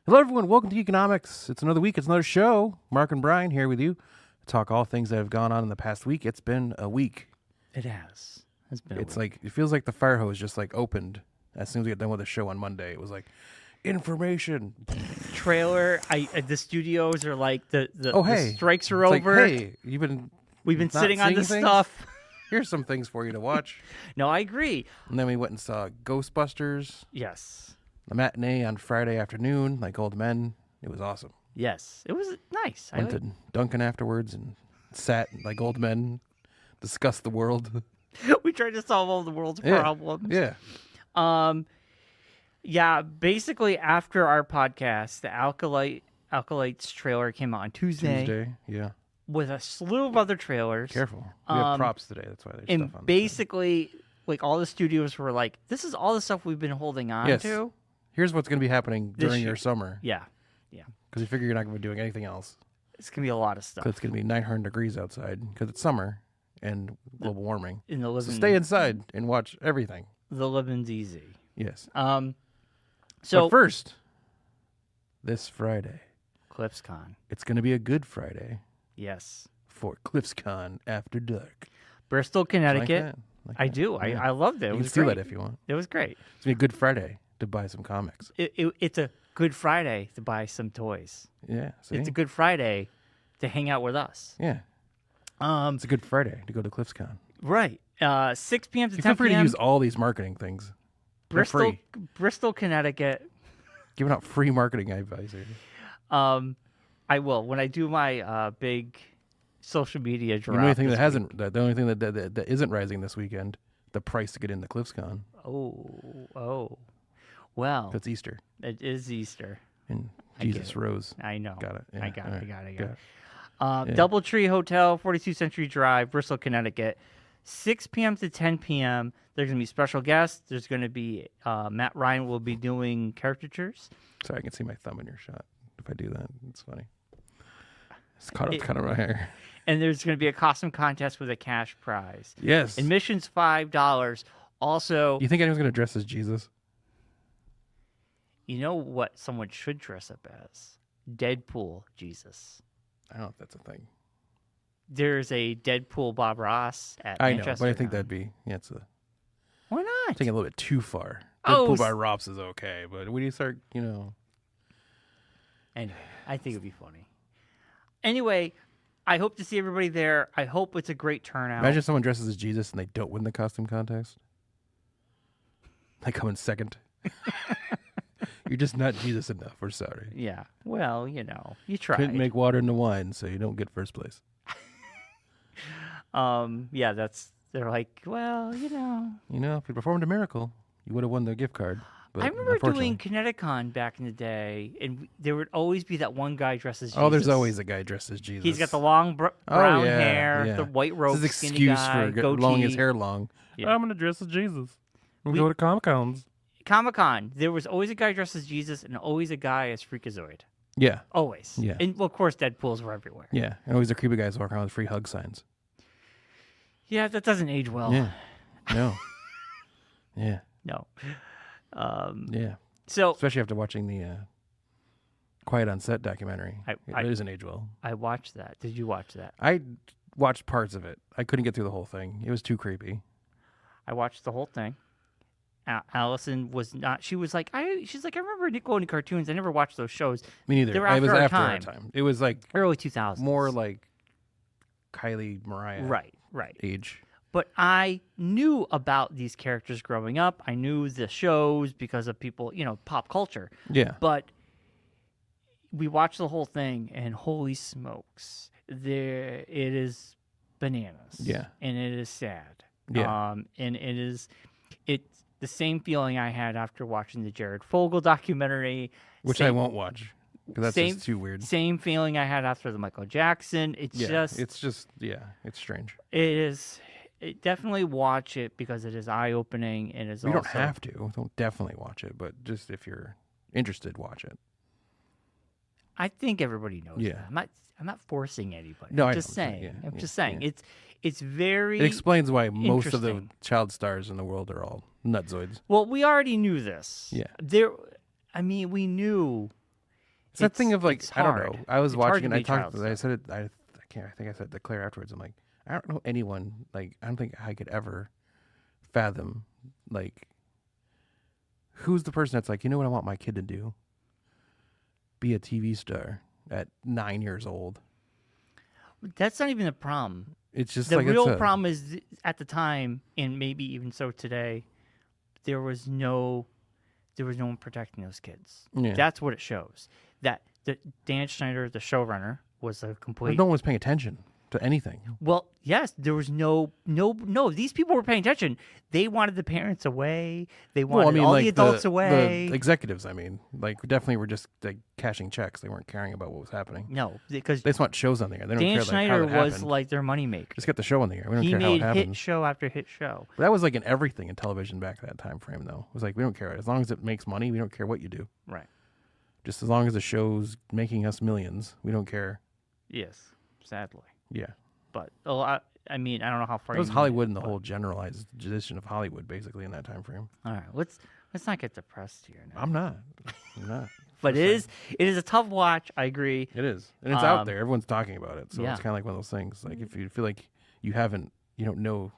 Hello, everyone. Welcome to Economics. It's another week. It's another show. Marc and Bryon here with you to talk all things that have gone on in the past week. It's been a week. It has. It's been. It's like it feels like the fire hose just like opened as soon as we got done with the show on Monday. It was like information trailer. The studios are like the hey, strikes are it's over. Like, hey, we've been not sitting on seeing this things? stuff. Here's some things for you to watch. No, I agree. And then we went and saw Ghostbusters. Yes. The matinee on Friday afternoon, like old men. It was awesome. Yes, it was nice. Went to Dunkin' afterwards and sat like old men, discussed the world. We tried to solve all the world's problems. Yeah. Yeah. Basically, after our podcast, the Alkalites trailer came out on Tuesday. Yeah. With a slew of other trailers. Careful. We have props today. That's why there's and stuff on basically, like all the studios were like, "This is all the stuff we've been holding on to." Here's what's going to be happening during your summer. Yeah. Because you figure you're not going to be doing anything else. It's going to be a lot of stuff. Because it's going to be 900 degrees outside because it's summer and global warming. So stay inside and watch everything. The living's easy. Yes. So but first, this Friday, CliffsCon. it's going to be a good Friday. Yes. For CliffsCon After Dark. Bristol, Connecticut. Like I that. do. Yeah. I loved it. You It can was steal great. that if you want. It was great. It's going to be a good Friday to buy some comics. It's a good Friday to buy some toys. Yeah. See? It's a good Friday to hang out with us. Yeah. It's a good Friday to go to CliffsCon. Right. 6 p.m. to 10 Feel free p.m. to use all these marketing things. They're free. Bristol, Connecticut. Giving out free marketing advice here. I will when I do my big social media drop. The only thing that the only thing that isn't rising this weekend, the price to get into CliffsCon. Oh. Well, That's Easter. it is Easter. And Jesus rose. I know. Got it. Yeah. I got All it. right. I got it. Yeah. Doubletree Hotel, 42 Century Drive, Bristol, Connecticut. 6 p.m. to 10 p.m. There's going to be special guests. There's going to be Matt Ryan will be doing caricatures. Sorry, I can see my thumb in your shot. If I do that, it's funny. It's caught up kind of my hair. And there's going to be a costume contest with a cash prize. Yes. Admission's $5. Also, You think anyone's going to dress as Jesus? you know what someone should dress up as? Deadpool Jesus. I don't know if that's a thing. There's a Deadpool Bob Ross at I know, Manchester. but I think that'd be Why not? taking a little bit too far. Oh, Deadpool by Rops is okay, but when you start, Anyway, I think it'd be funny. Anyway, I hope to see everybody there. I hope it's a great turnout. imagine someone dresses as Jesus and they don't win the costume contest. They come in second. You're just not Jesus enough. We're sorry. Yeah. Well, you tried. Couldn't make water into wine, so you don't get first place. Yeah, they're like, well, if you performed a miracle, you would have won the gift card. But I remember unfortunately- doing Connecticut back in the day, and there would always be that one guy dressed as Jesus. Oh, there's always a guy dressed as Jesus. He's got the long brown hair, the white robe, This is skinny excuse guy, for goatee. long his hair long. Yeah. I'm gonna dress as Jesus. We'll go to Comic-Cons. Comic-Con, there was always a guy dressed as Jesus and always a guy as Freakazoid. Yeah, Always. Yeah. And, well, of course, Deadpools were everywhere. yeah. And always the creepy guys walking around with free hug signs. Yeah, that doesn't age well. Yeah. No. Yeah. No. Yeah. So Especially after watching the Quiet on Set documentary. It doesn't age well. I watched that. Did you watch that? I watched parts of it. I couldn't get through the whole thing. It was too creepy. I watched the whole thing. Allison was not. She was like, she's like, I remember Nickelodeon cartoons. I never watched those shows. Me neither. They were It was after our after our time. time. It was like Early 2000s. more like Kylie Mariah Right. age. But I knew about these characters growing up. I knew the shows because of people, pop culture. Yeah. But we watched the whole thing, and holy smokes, it is bananas. Yeah. And it is sad. Yeah. And it's the same feeling I had after watching the Jared Fogle documentary. Which I won't watch because that's just too weird. Same feeling I had after the Michael Jackson. It's strange. Definitely watch it because it is eye-opening and is. You don't have to. Don't definitely watch it, but just if you're interested, watch it. I think everybody knows. Yeah. that. I'm not forcing anybody. No, I'm I just know. saying. Yeah, I'm yeah, just saying. yeah. It's very. It explains why most of the interesting. child stars in the world are all nutzoids. Well, we already knew this. Yeah. We knew It's that thing of like, it's I don't hard. know. I was It's hard watching to and I be a child talked. I star. said it. I can't. I think I said to Claire afterwards. I'm like, I don't know anyone. Like, I don't think I could ever fathom like who's the person that's like, you know what I want my kid to do? Be a TV star at 9 years old. That's not even the problem. It's just The like real it's problem is at the time, and maybe even so today, there was no one protecting those kids. Yeah. That's what it shows. That Dan Schneider, the showrunner, was a complete. No one was paying attention to anything. Well, yes, there was no. These people were paying attention. They wanted the parents away. They wanted all like the adults away. The executives, I mean, like definitely were just like cashing checks. They weren't caring about what was happening. No, because They just want shows on the air. They don't Dan care Schneider like how it was happened. like their moneymaker. Just get the show on the air. We don't He care how it made hit happens. show after hit show. But that was like in everything in television back that time frame, though. It was like we don't care as long as it makes money. We don't care what you do. Right. Just as long as the show's making us millions, we don't care. Yes, sadly. Yeah, But a lot. I mean, I don't know how far. it was you Hollywood need and the but- whole generalized edition of Hollywood, basically in that time frame. All right, let's not get depressed here now. I'm not. But it is a tough watch. I agree. It is, and it's out Um, there. Everyone's talking about it, so yeah. it's kind of like one of those things. Like if you feel like you don't know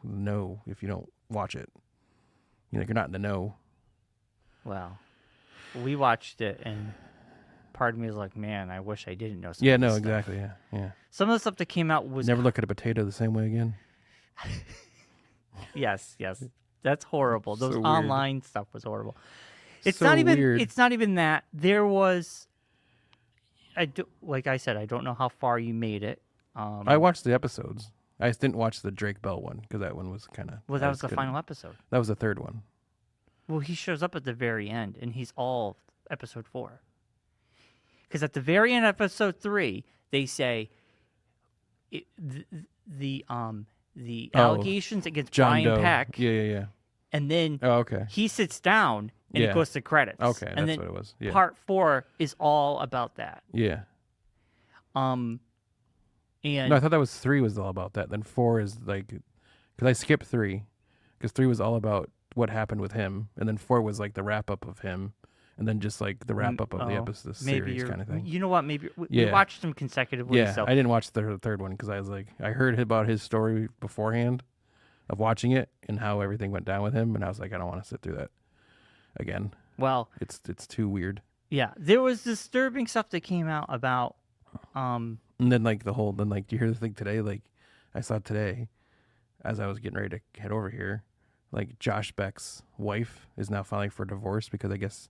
if you don't watch it. You know, you're not in the know. Well, we watched it, and part of me is like, man, I wish I didn't know. Some Yeah, of no, this stuff. exactly. Yeah. Some of the stuff that came out was Never look at a potato the same way again. yes, that's horrible. Those So weird. online stuff was horrible. It's So not even. weird. It's not even that. There was. Like I said, I don't know how far you made it. I watched the episodes. I just didn't watch the Drake Bell one because that one was kind of. Well, that was the final episode. That was the third one. Well, he shows up at the very end, and he's all episode 4. Because at the very end of episode 3, they say the allegations against John Brian Doe. Peck, Yeah. and then Oh, okay. he sits down and Yeah. it goes to credits. Okay, and that's then what it was. Yeah. part 4 is all about that. Yeah. And No, I thought that was 3 was all about that. Then 4 is like, because I skipped 3, because 3 was all about what happened with him, and then 4 was like the wrap up of him, and then just like the wrap up of the episode, the maybe series kind of thing. You know what? Maybe we Yeah. watched them consecutively. Yeah, so I didn't watch the third one because I was like, I heard about his story beforehand of watching it and how everything went down with him, and I was like, I don't want to sit through that again. well, It's too weird. yeah, there was disturbing stuff that came out about. And then like do you hear the thing today? Like I saw today, as I was getting ready to head over here, like Josh Beck's wife is now filing for divorce because I guess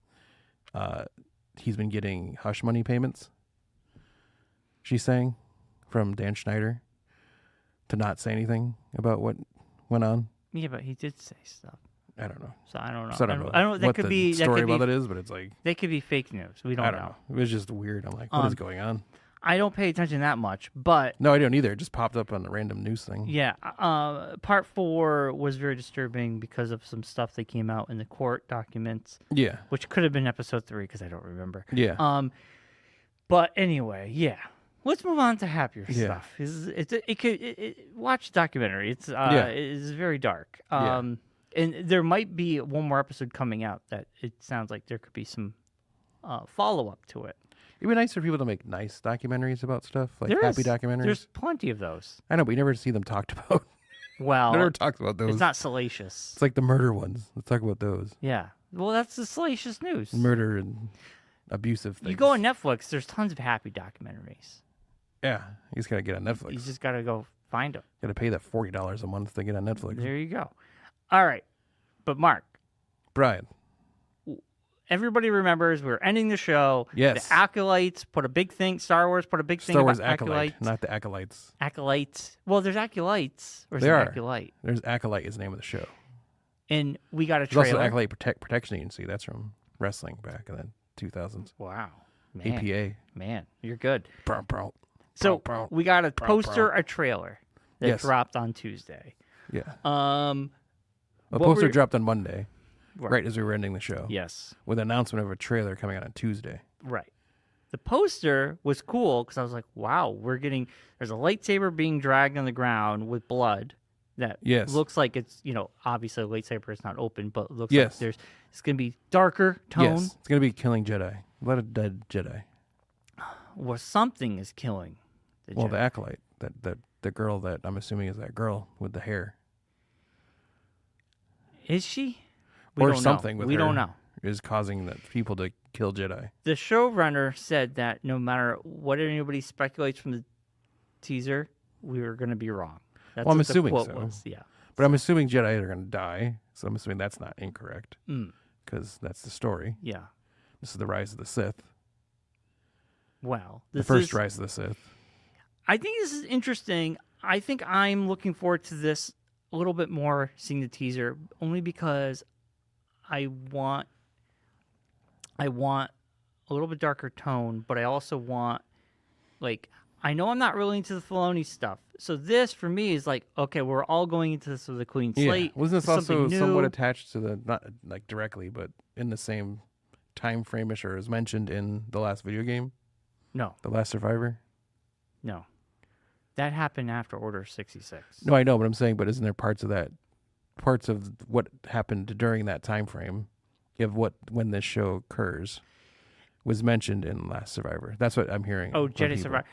he's been getting hush money payments. She's saying from Dan Schneider to not say anything about what went on. Yeah, but he did say stuff. I don't know. So I don't know. So I don't know. I don't. That what could the be story that could about be, it is, but it's like They could be fake news. We don't, I don't know. It was just weird. I'm like, what is going on? I don't pay attention that much, but No, I don't either. It just popped up on the random news thing. yeah, part 4 was very disturbing because of some stuff that came out in the court documents, Yeah. which could have been episode 3 because I don't remember. Yeah. But anyway, yeah. Let's move on to happier Yeah. stuff. Watch the documentary. It's very dark. Yeah. And there might be one more episode coming out that it sounds like there could be some follow up to it. It'd be nice for people to make nice documentaries about stuff, like There happy is. documentaries. There's plenty of those. I know, but you never see them talked about. Well, Never talked about those. it's not salacious. It's like the murder ones. Let's talk about those. Yeah. Well, that's the salacious news. Murder and abusive things. You go on Netflix, there's tons of happy documentaries. Yeah, you just gotta get on Netflix. You just got to go find them. Gotta pay that $40 a month to get on Netflix. There you go. All right. But Mark, Brian. everybody remembers we're ending the show. Yes. The Acolytes put a big thing. Star Wars put a big thing Star Wars about Acolyte, Acolytes. not the Acolytes. Acolytes. Well, there's Acolytes. Or is There it are. Acolyte? There's Acolyte is the name of the show. And we got a There's also trailer. Acolyte Protection Agency. That's from wrestling back in the 2000s. Wow. Man. APA. Man, you're good. Brown, brown. So brown. we got a Brown, poster, brown. a trailer that Yes. dropped on Tuesday. Yeah. A A poster dropped on Monday, Right. right as we were ending the show. Yes. With an announcement of a trailer coming out on Tuesday. Right. The poster was cool because I was like, wow, there's a lightsaber being dragged on the ground with blood that Yes. looks like it's, obviously a lightsaber is not open, but it looks Yes. like it's going to be darker tone. Yes. It's going to be killing Jedi. A lot of dead Jedi. Well, something is killing the Well, Jedi. the acolyte, that the girl that I'm assuming is that girl with the hair, Is she? We or don't something know. with We her don't know. is causing that people to kill Jedi. The showrunner said that no matter what anybody speculates from the teaser, we were going to be wrong. That's Well, I'm what the assuming quote so. was. Yeah. But I'm assuming Jedi are going to die, so I'm assuming that's not incorrect Mm, because that's the story. yeah. This is the rise of the Sith, Well, the this first is, rise of the Sith. I think this is interesting. I think I'm looking forward to this a little bit more, seeing the teaser, only because I want a little bit darker tone, but I also want, like, I know I'm not really into the Filoni stuff. So this, for me, is like, okay, we're all going into this with a clean slate. Wasn't this something also new. somewhat attached to the, not like directly, but in the same time frame-ish, or as mentioned in the last video game, No, The Last Survivor? no. That happened after Order 66. No, I know, but I'm saying, but isn't there parts of what happened during that time frame of when this show occurs was mentioned in Last Survivor? That's what I'm hearing. Oh, from Jedi people. Survivor.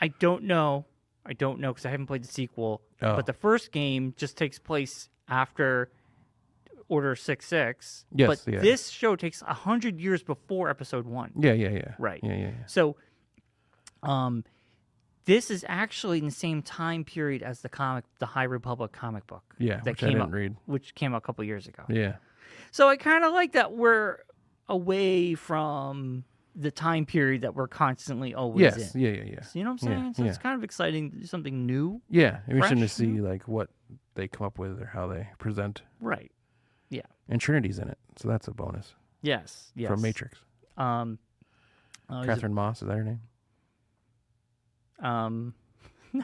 I don't know because I haven't played the sequel. Oh. But the first game just takes place after Order 66. Yes, But yeah. this show takes 100 years before Episode 1. Yeah. Right. Yeah. So, this is actually in the same time period as the High Republic comic book. Yeah, that which I came didn't out, read. which came out a couple years ago. Yeah. So I kind of like that we're away from the time period that we're constantly always Yes. in. Yeah. So, you know what I'm saying? So it's kind of exciting to do something new. Yeah, it'd be interesting to Fresh, see like what they come up with or how they present. Right. Yeah. And Trinity's in it, so that's a bonus Yes. Yes. from Matrix. He's Catherine Moss, is that her name? no,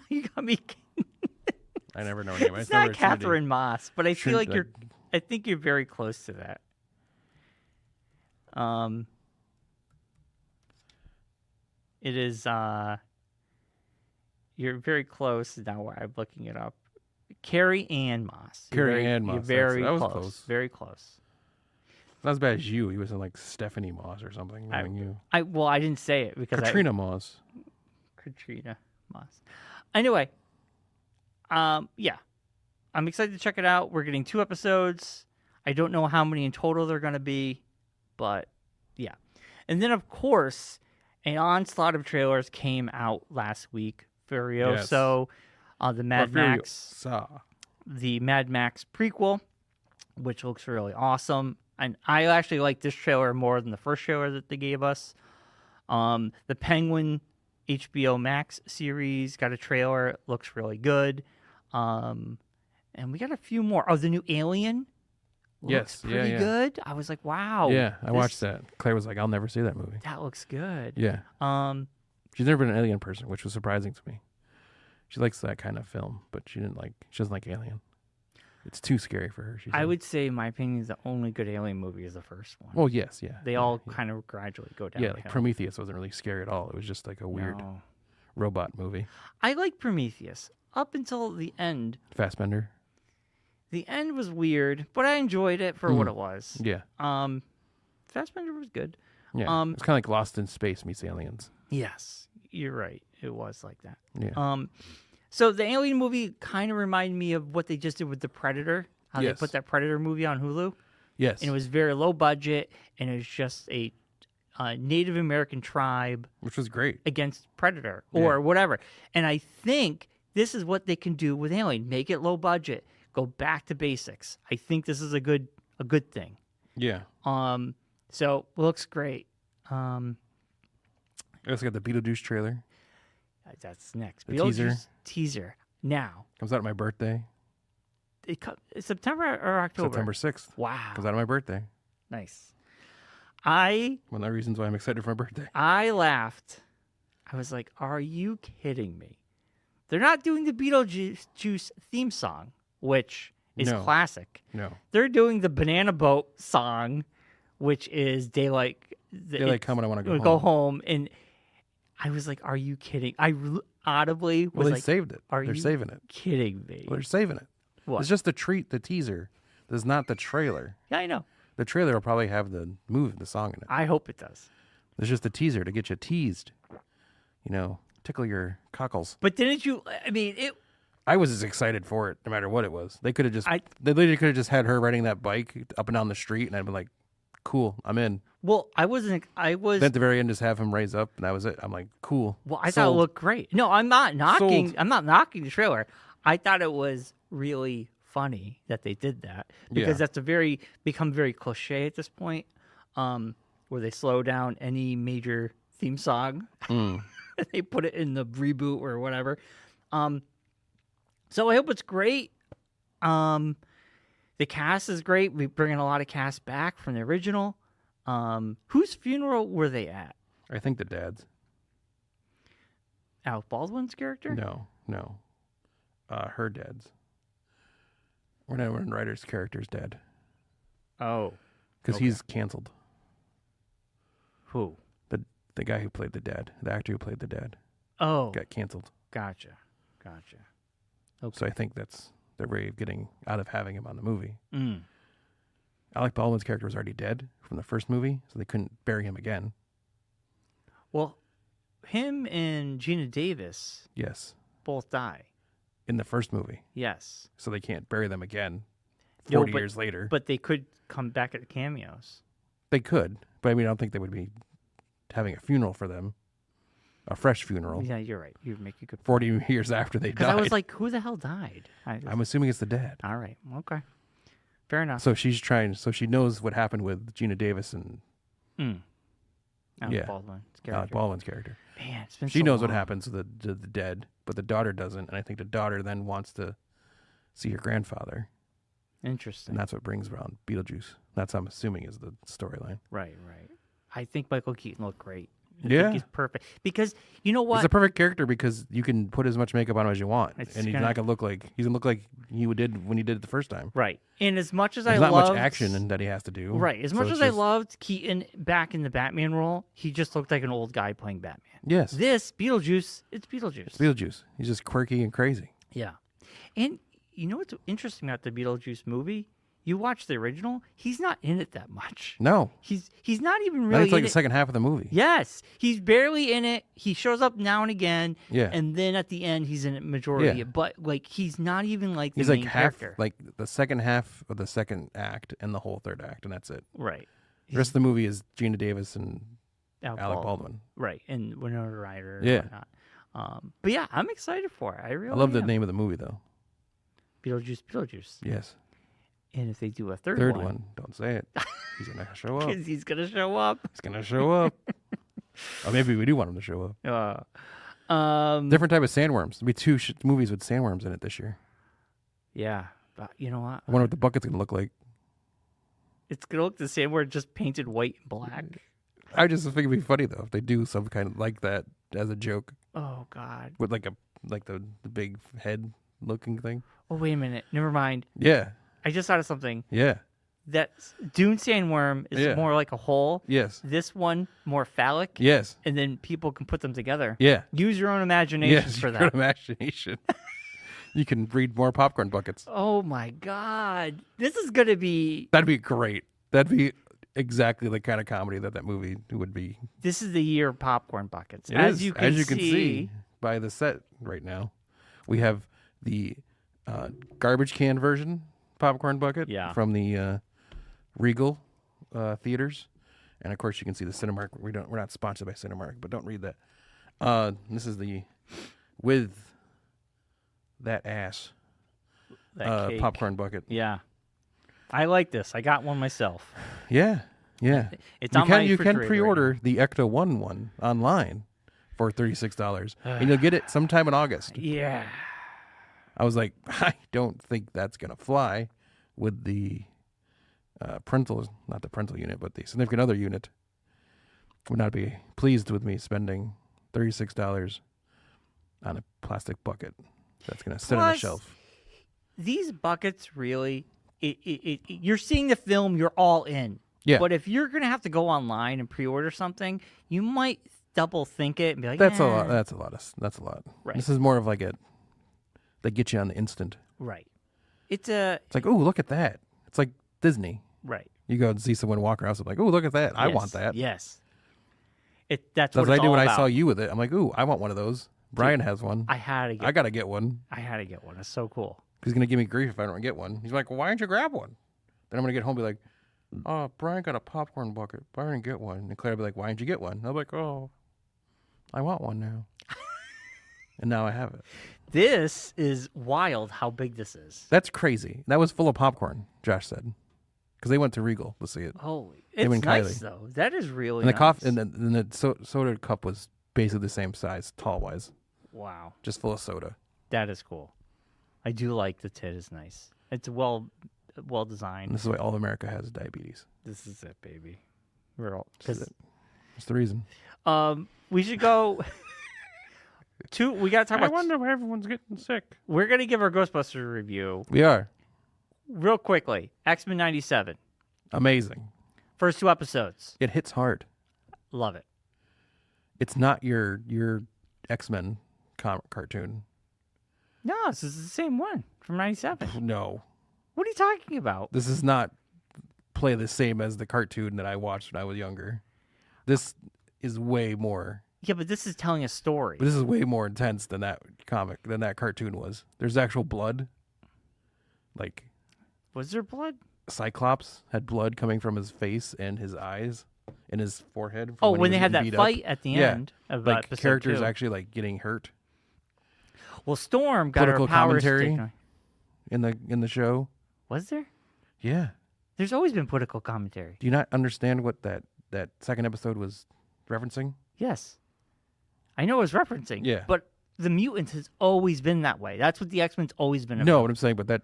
you got me. I never know her name. It's never not Catherine Moss, but I feel like Trinity. I think you're very close to that. It is. You're very close. Now I'm looking it up. Carrie Ann Moss. Carrie Ann Moss. You're very that was close. close. Very close. Not as bad as you. He was in like Stephanie Moss or something. Knowing you. I didn't say it because Katrina Moss. Katrina Moss. Anyway, yeah, I'm excited to check it out. We're getting 2 episodes. I don't know how many in total they're going to be, but yeah. And then, of course, an onslaught of trailers came out last week. Furioso, the Mad Max, the Mad Max prequel, which looks really awesome. And I actually like this trailer more than the first trailer that they gave us. The Penguin HBO Max series got a trailer. It looks really good. And we got a few more. Oh, the new Alien looks pretty good. I was like, wow. Yeah, I watched that. Claire was like, I'll never see that movie. That looks good. Yeah. She's never been an Alien person, which was surprising to me. She likes that kind of film, but she doesn't like Alien. It's too scary for her. I would say, in my opinion, the only good Alien movie is the first one. Well, yes, yeah. They all kind of gradually go down. Yeah, like Prometheus wasn't really scary at all. It was just like a weird robot movie. I like Prometheus up until the end. Fassbender. The end was weird, but I enjoyed it for what it was. Yeah. Fassbender was good. Yeah. It's kind of like Lost in Space meets Aliens. Yes, you're right. It was like that. Yeah. So the Alien movie kind of reminded me of what they just did with the Predator. How they put that Predator movie on Hulu. Yes. And it was very low budget, and it was just a Native American tribe, which was great, against Predator or whatever. And I think this is what they can do with Alien: make it low budget, go back to basics. I think this is a good thing. Yeah. So looks great. I also got the Beetlejuice trailer. That's next. The teaser. Teaser. Now. Comes out on my birthday. It's September or October? September 6th. Wow. Comes out on my birthday. Nice. One of the reasons why I'm excited for my birthday. I laughed. I was like, are you kidding me? They're not doing the Beetlejuice theme song, which is classic. No. They're doing the Banana Boat song, which is Daylight Come when I want to go home. And I was like, are you kidding? I audibly was they like, saved it. Are They're you saving it. kidding me? Well, they're saving it. What? It's just the teaser. This is not the trailer. Yeah, I know. The trailer will probably have the song in it. I hope it does. It's just the teaser to get you teased. tickle your cockles. But didn't you? I mean, I was as excited for it, no matter what it was. They could have just, I- they literally could have just had her riding that bike up and down the street, and I'd been like, cool, I'm in. Well, I wasn't. I was. Then at the very end, just have him raise up, and that was it. I'm like, cool. Well, I thought it Sold. looked great. No, I'm not knocking. Sold. I'm not knocking the trailer. I thought it was really funny that they did that because Yeah. that's become very cliche at this point, where they slow down any major theme song. They put it in the reboot or whatever. So I hope it's great. The cast is great. We bring in a lot of cast back from the original. Whose funeral were they at? I think the dad's. Alec Baldwin's character? No. Her dad's. Winona Ryder's character's dead. Oh. Because Okay. he's canceled. Who? The guy who played the dad, the actor who played the dad, Oh. got canceled. Gotcha. Okay. So I think that's their way of getting out of having him on the movie. Mm. Alec Baldwin's character was already dead from the first movie, so they couldn't bury him again. Well, him and Gina Davis Yes, both die. in the first movie, Yes. so they can't bury them again. No, 40 but- years later, But they could come back at cameos. they could. But I mean, I don't think they would be having a funeral for them, a fresh funeral. Yeah, you're right. You make a good point. 40 years after they Because died. I was like, who the hell died? I'm assuming it's the dad. All right. Okay. Fair enough. So she's trying. So she knows what happened with Gina Davis and Alec yeah. Baldwin's Alec character. Baldwin's character. Man, it's been She so knows what long. happens to the dead, but the daughter doesn't. And I think the daughter then wants to see her grandfather, Interesting. and that's what brings around Beetlejuice. That's I'm assuming is the storyline. Right. I think Michael Keaton looked great. I Yeah. think he's perfect. Because you know what? He's a perfect character because you can put as much makeup on him as you want, It's and he's gonna- not gonna look like he did when he did it the first time. Right. And as much as There's I not loved much action that he has to do. Right. As so much it's as I just- loved Keaton back in the Batman role, he just looked like an old guy playing Batman. Yes, This Beetlejuice, it's Beetlejuice. Beetlejuice. He's just quirky and crazy. Yeah. And you know what's interesting about the Beetlejuice movie? You watch the original, he's not in it that much. No, He's not even not really until like in the it. second half of the movie. Yes, he's barely in it. He shows up now and again. Yeah. And then at the end, he's in it majority. Yeah. But like, he's not even like the He's main like half, character. like the second half of the second act and the whole third act, and that's it. Right. The rest of the movie is Gina Davis and Alec Baldwin. Baldwin. Right. And Winona Ryder. And Yeah. whatnot. But yeah, I'm excited for it. I really I love the am. name of the movie though. Beetlejuice. Yes, And if they do a third one. Don't say it. He's gonna show up. because he's gonna show up. He's gonna show up. Or maybe we do want him to show up. Different type of sandworms. There'll be two movies with sandworms in it this year. Yeah. But you know what? I wonder what the bucket's gonna look like. It's gonna look the same where it's just painted white and black. I just think it'd be funny though if they do some kind of like that as a joke Oh God. with like the big head looking thing. Oh wait a minute. Never mind. Yeah, I just thought of something. yeah, That Dune Sandworm is Yeah. more like a hole. yes, This one more phallic. yes, And then people can put them together. yeah. Use your own imagination Yes, for your that. imagination. You can breed more popcorn buckets. Oh my God. This is gonna be. That'd be great. That'd be exactly the kind of comedy that movie would be. This is the year of popcorn buckets. It As is, you can as you can see. see by the set right now, we have the garbage can version popcorn bucket Yeah. from the Regal theaters, and of course you can see the Cinemark. We're not sponsored by Cinemark, but don't read that. This is the with that ass That cake. popcorn bucket. Yeah. I like this. I got one myself. Yeah, yeah. It's you on can my you can refrigerator right pre-order the Ecto one online for $36, and you'll get it sometime in August. Yeah. I was like, I don't think that's gonna fly with the not the parental unit, but the significant other unit. Would not be pleased with me spending $36 on a plastic bucket that's gonna sit on a Plus, shelf. These buckets really, you're seeing the film, you're all in. Yeah. But if you're going to have to go online and pre-order something, you might double think it and be like, That's a "Eh." lot. That's a lot. Right. This is more of like they get you on the instant. Right. It's like, oh, look at that. It's like Disney. Right. You go and see someone walk around, so like, oh, look at that. I Yes, want that. Yes. That's That's what what I it's did all when I about. saw you with it. I'm like, ooh, I want one of those. Brian has one. I had to get. I gotta get one. I had to get one. It's so cool. He's gonna give me grief if I don't get one. He's like, well, why didn't you grab one? Then I'm gonna get home and be like, oh, Brian got a popcorn bucket. But I didn't get one. And Claire will be like, why didn't you get one? And I'm like, oh, I want one now. And now I have it. This is wild. How big this is. That's crazy. That was full of popcorn. Josh said, because they went to Regal to see it. Holy, Him it's and nice Kylie. though. That is really And the nice. coffee and the soda cup was basically the same size, tall wise, Wow, just full of soda. that is cool. I do like the tit. Is nice. It's well And designed. this is why all of America has diabetes. This is it, baby. We're all This is because it. That's the reason. we should go. We got to talk about. why everyone's getting sick. We're gonna give our Ghostbusters review We are real quickly. X-Men '97, amazing. first 2 episodes. It hits hard. Love it. It's not your X-Men cartoon. No, this is the same one from '97. No, What are you talking about? this is not play the same as the cartoon that I watched when I was younger. This is way more. Yeah, but this is telling a story. But this is way more intense than that cartoon was. There's actual blood. Like Was there blood? Cyclops had blood coming from his face and his eyes and his forehead. From Oh, he when was they had that getting beat up. fight at the Yeah. end of Like episode characters 2. actually like getting hurt Well, Storm got her Political powers commentary? taken. in the show. Was there? Yeah. There's always been political commentary. Do you not understand what that second episode was referencing? Yes. I know it was referencing. Yeah. But the mutants has always been that way. That's what the X-Men's always been about. No, what I'm saying, but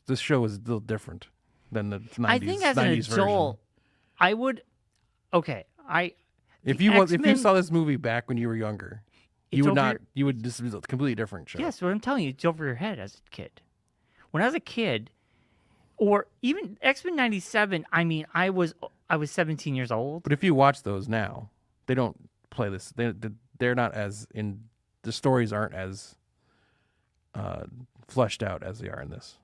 this show is a little different than the 90s. I think as an 90s adult, version. I would. Okay, If the you X-Men- saw this movie back when you were younger, It's you would over not. your- You would. This is a completely different show. Yes, what I'm telling you, it's over your head as a kid. When I was a kid, or even X-Men '97, I mean, I was 17 years old. But if you watch those now, they don't play this. They're not as in. The stories aren't as fleshed out as they are in this.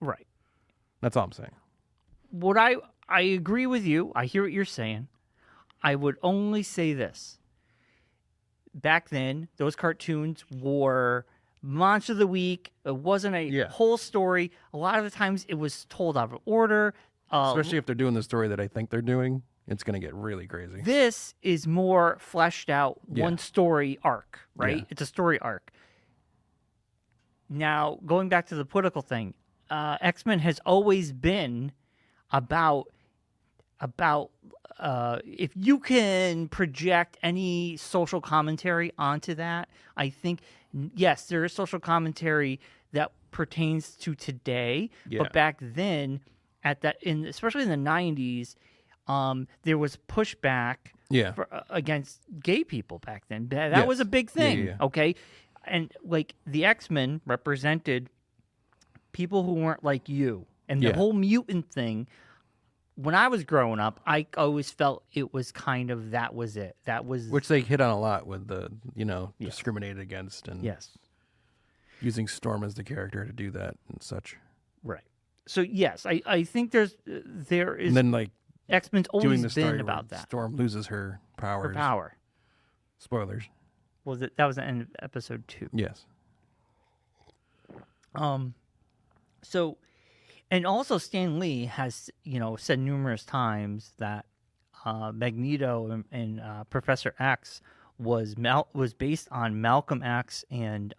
Right. That's all I'm saying. What I agree with you. I hear what you're saying. I would only say this. Back then, those cartoons were Monster of the Week. It wasn't a whole story. A lot of the times, it was told out of order. Especially if they're doing the story that I think they're doing, it's going to get really crazy. This is more fleshed out, Yeah. one story arc, right? Yeah. It's a story arc. Now, going back to the political thing, X-Men has always been about if you can project any social commentary onto that, I think, yes, there is social commentary that pertains to today, Yeah. but back then, especially in the 90s, there was pushback Yeah. against gay people back then. That Yes. was a big Yeah, thing, yeah, yeah. okay? And like the X-Men represented people who weren't like you. And the Yeah. whole mutant thing, when I was growing up, I always felt it was kind of that was it. That was Which they hit on a lot with the, discriminated against and yes. using Storm as the character to do that and such. Right. So yes, I think there is And then like X-Men's doing always the story been where about that. Storm loses her powers. Her power. Spoilers. That was the end of episode 2. Yes. So, and also Stan Lee has, said numerous times that Magneto and Professor X was based on Malcolm X and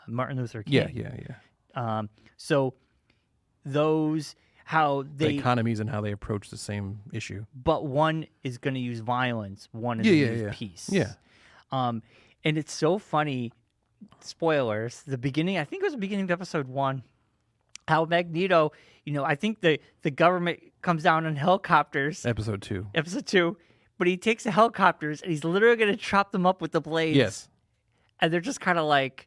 Martin Luther King. Yeah. So those how The they, economies and how they approach the same issue. but one is going to use violence, one is Yeah, going to yeah, use yeah. peace. Yeah. And it's so funny. Spoilers. The beginning, I think it was the beginning of episode 1. How Magneto, I think the government comes down in helicopters. Episode 2. Episode 2, but he takes the helicopters and he's literally going to chop them up with the blades. Yes. And they're just kind of like,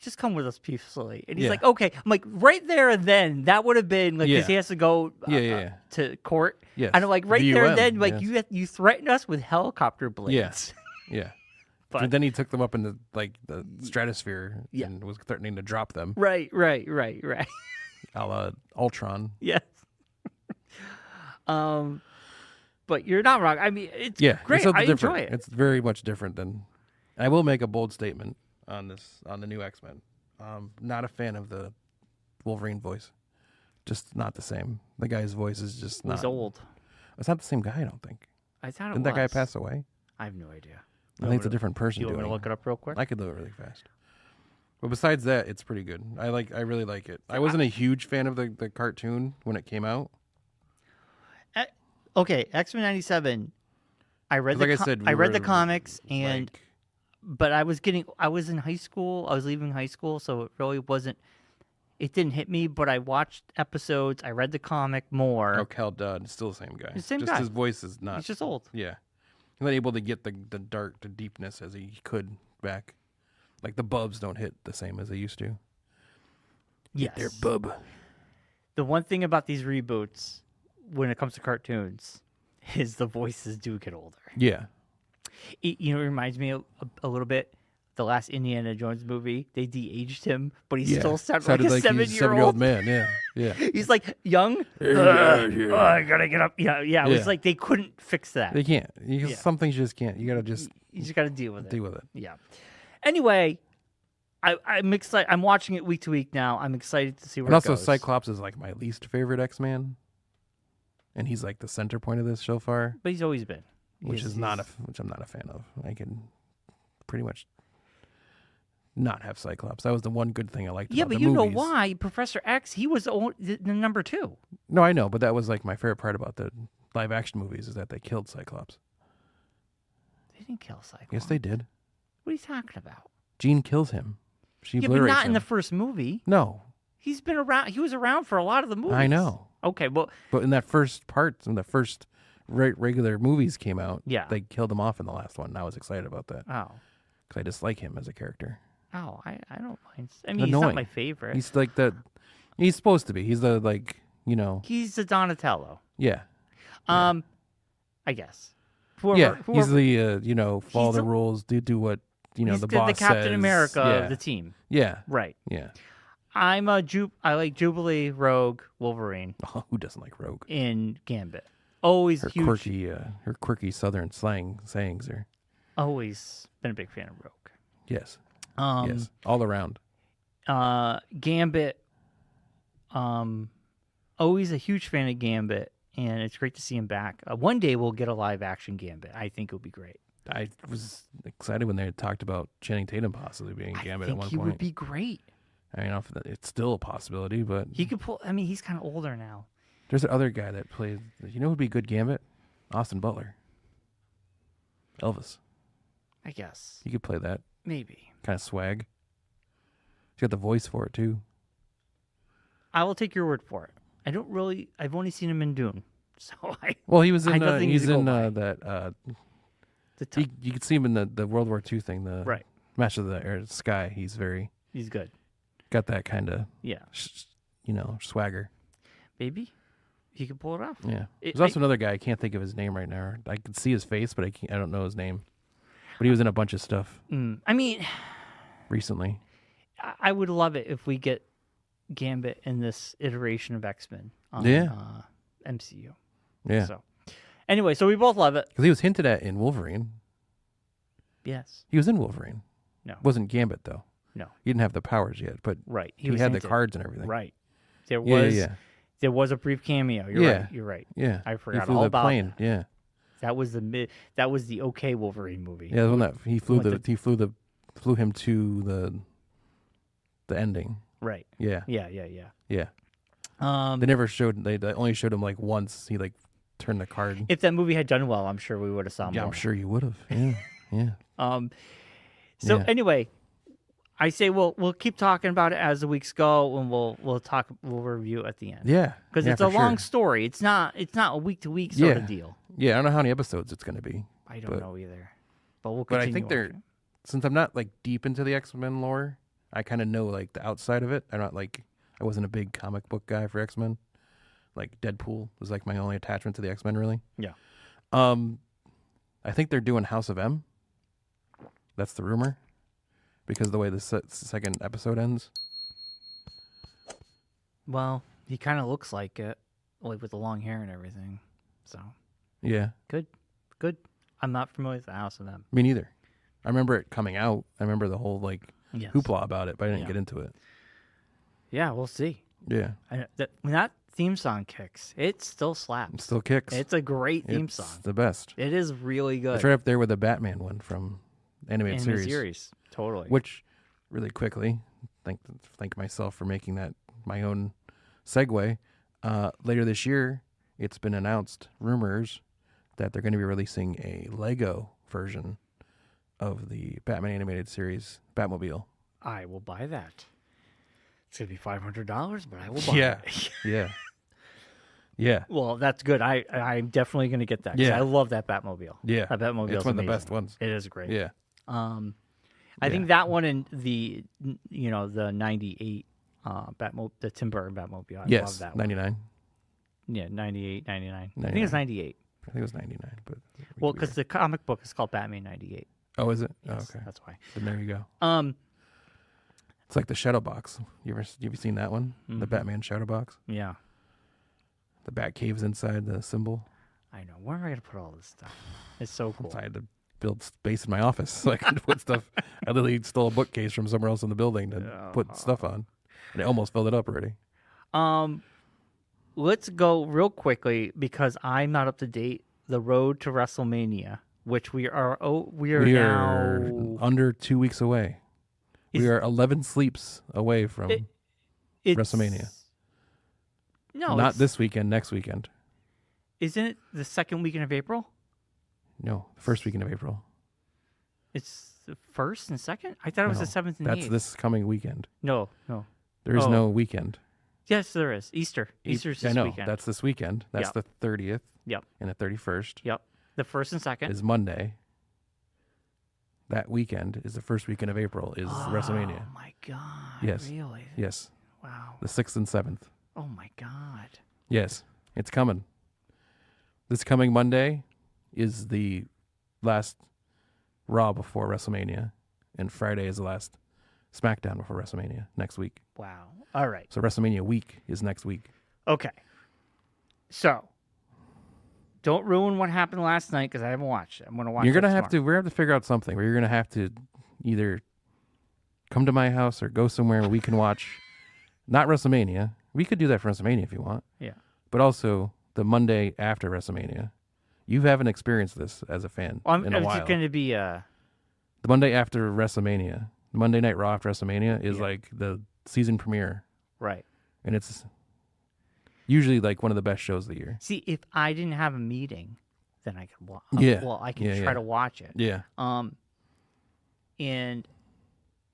just come with us peacefully. And he's Yeah. like, okay. I'm like, right there and then, that would have been like, because Yeah. he has to go Yeah. to court. Yes. And I'm like, right The there UN, and then, like, yes. you threatened us with helicopter blades. Yes. Yeah. But- But then he took them up in the stratosphere Yeah. and was threatening to drop them, Right. a la Ultron. Yes. But but you're not wrong. I mean, it's Yeah, great. It's something I different. enjoy it. It's very much different than. I will make a bold statement on the new X-Men. Not a fan of the Wolverine voice. Just not the same. The guy's voice is just not. He's old. It's not the same guy. I don't think. I thought it Didn't was. that guy pass away? I have no idea. I think it's a different person. Do you want me doing to look it up real quick? I could do it really fast. But besides that, it's pretty good. I really like it. I wasn't a huge fan of the cartoon when it came out. Okay, X-Men '97. I read Like I said, I read the were, comics, and like, but I was in high school. I was leaving high school, so it really wasn't. It didn't hit me, but I watched episodes. I read the comic more. oh, Cal Dodd, still the same guy. The same just guy. his voice is not. He's just old. Yeah, he's not able to get the deepness as he could back. Like the bubs don't hit the same as they used to. Yes. They're bub. The one thing about these reboots, when it comes to cartoons, is the voices do get older. Yeah. It reminds me a little bit. The last Indiana Jones movie, they de-aged him, but he still sounded like a he's a 7-year-old man. Yeah, yeah. He's like young. Yeah. Oh, I gotta get up. Yeah. It was like they couldn't fix that. They can't. Some things you just can't. You gotta just You just gotta deal with it. deal with it. Yeah. Anyway, I'm excited. I'm watching it week to week now. I'm excited to see where And also, it goes. Cyclops is like my least favorite X-Man, and he's like the center point of this so far, But he's always been. which I'm not a fan of. I can pretty much not have Cyclops. That was the one good thing I liked. Yeah, about but the you know movies. why? Professor X, he was the number 2. No, I know, but that was like my favorite part about the live action movies is that they killed Cyclops. They didn't kill Cyclops. Yes, they did. What are you talking about? Jean kills him. She Yeah, but obliterates not in him. the first movie. No, He's been around. He was around for a lot of the movies. I know. Okay, well, But in that first part, when the first regular movies came out, Yeah. they killed him off in the last one. And I was excited about that oh, because I dislike him as a character. I don't mind. I mean, he's Annoying. not my favorite. He's like the. He's supposed to be. He's the He's the Donatello. Yeah. I guess. Whoever, Yeah. He's whoever- the follow he's the the- rules. Do what he's the boss the Captain says. America Yeah. of the team. Yeah. Right. Yeah. I like Jubilee, Rogue, Wolverine, Oh, who doesn't like Rogue? in Gambit. Always Her huge. quirky Southern sayings are. Always been a big fan of Rogue. Yes. Yes. All around. Gambit. Always a huge fan of Gambit, and it's great to see him back. One day we'll get a live action Gambit. I think it'll be great. I was excited when they had talked about Channing Tatum possibly being Gambit I at think one he point. would be great. I mean, it's still a possibility, but He could pull. I mean, he's kind of older now. there's the other guy that plays. You know who'd be good Gambit? Austin Butler. Elvis. I guess He could play that maybe. kind of swag. He's got the voice for it too. I will take your word for it. I don't really. I've only seen him in Dune, so Well, he was I in. have nothing He's to go in by. that. the You could see him in the World War II thing. The right. Master of the Air Sky. He's He's good. got that kind of Yeah, swagger. maybe he can pull it off. Yeah. There's also another guy. I can't think of his name right now. I can see his face, but I don't know his name. But he was in a bunch of stuff I mean, recently. I would love it if we get Gambit in this iteration of X-Men on MCU. Yeah. So, anyway, so we both love it. Because he was hinted at in Wolverine. Yes. He was in Wolverine. No. Wasn't Gambit though. No. He didn't have the powers yet, but Right. he was had the hinted. cards and everything. Right. There Yeah, was yeah, there was a brief cameo. You're Yeah. right. You're right. yeah. I forgot he flew all the about plane. that. Yeah. That was the okay Wolverine movie. Yeah, the one that he flew What flew him to the ending. Right. Yeah. Yeah. Yeah. They never showed. They only showed him like once. He like turned the card. If that movie had done well, I'm sure we would have saw more. Yeah, I'm sure you would have. Yeah. Yeah. So Yeah. anyway, I say we'll keep talking about it as the weeks go, and we'll review at the end. Yeah. Because yeah, it's a for long sure. story. It's not a week to week sort of Yeah. deal. Yeah, I don't know how many episodes it's going to be. I don't know either. But we'll But continue. I think watching. since I'm not like deep into the X-Men lore, I kind of know like the outside of it. I wasn't a big comic book guy for X-Men. Like Deadpool was like my only attachment to the X-Men really. Yeah. I think they're doing House of M. That's the rumor. Because of the way the second episode ends. Well, he kind of looks like it, like with the long hair and everything. So Yeah. Good. I'm not familiar with the House of M. Me neither. I remember it coming out. I remember the whole Yes. hoopla about it, but I didn't Yeah. get into it. Yeah, we'll see. Yeah. When that theme song kicks, it still slaps. It still kicks. It's a great theme It's song. the best. It is really good. It's right up there with the Batman one from animated series. Totally. Which, really quickly, thank myself for making that my own segue. Later this year, it's been announced, rumors, that they're going to be releasing a Lego version of the Batman animated series Batmobile. I will buy that. It's going to be $500, but I will buy it. Yeah. Yeah. Well, that's good. I'm definitely going to get that. 'Cause Yeah. I love that Batmobile. Yeah. That Batmobile It's one of the best ones. It is great. Yeah. I think that one and the 98 the Tim Burton Batmobile. I love that one. 99. Yeah, 98, 99. I think 99. it's 98. I think it was 99. But Well, because the comic book is called Batman 98. Oh, is it? Yes, Oh, okay. that's why. Then there you go. It's like the Shadow Box. You ever seen that one? The Batman Shadow Box? Yeah. The Bat Cave's inside the symbol. I know. Where am I going to put all this stuff? It's so cool. So I had to build space in my office so I could put stuff. I literally stole a bookcase from somewhere else in the building to put stuff on. And I almost filled it up already. Let's go real quickly because I'm not up to date. The road to WrestleMania, which we are now under 2 weeks away. We are 11 sleeps away from WrestleMania. No, not this weekend. Next weekend. Isn't it the second weekend of April? No, first weekend of April. It's the first and second. I thought it was the 7th and the 8th. That's this coming weekend. No. There is no weekend. Yes, there is. Easter's this weekend. That's this weekend. That's the 30th. Yep. And the 31st. Yep. The first and second is Monday. That weekend is the first weekend of April is WrestleMania. Oh my God. Yes. Really? Yes. Wow. The 6th and 7th. Oh my God. Yes. It's coming. This coming Monday is the last Raw before WrestleMania. And Friday is the last SmackDown before WrestleMania next week. Wow. All right. So WrestleMania week is next week. Okay. So, don't ruin what happened last night because I haven't watched it. I'm going to watch it. We're going to have to figure out something where you're going to have to either come to my house or go somewhere where we can watch not WrestleMania. We could do that for WrestleMania if you want. Yeah. But also the Monday after WrestleMania. You haven't experienced this as a fan in a while. It's going to be the Monday after WrestleMania. The Monday Night Raw after WrestleMania is like the season premiere. Right. And it's usually like one of the best shows of the year. See, if I didn't have a meeting, then I could watch. Yeah. Well, I can try to watch it. Yeah. And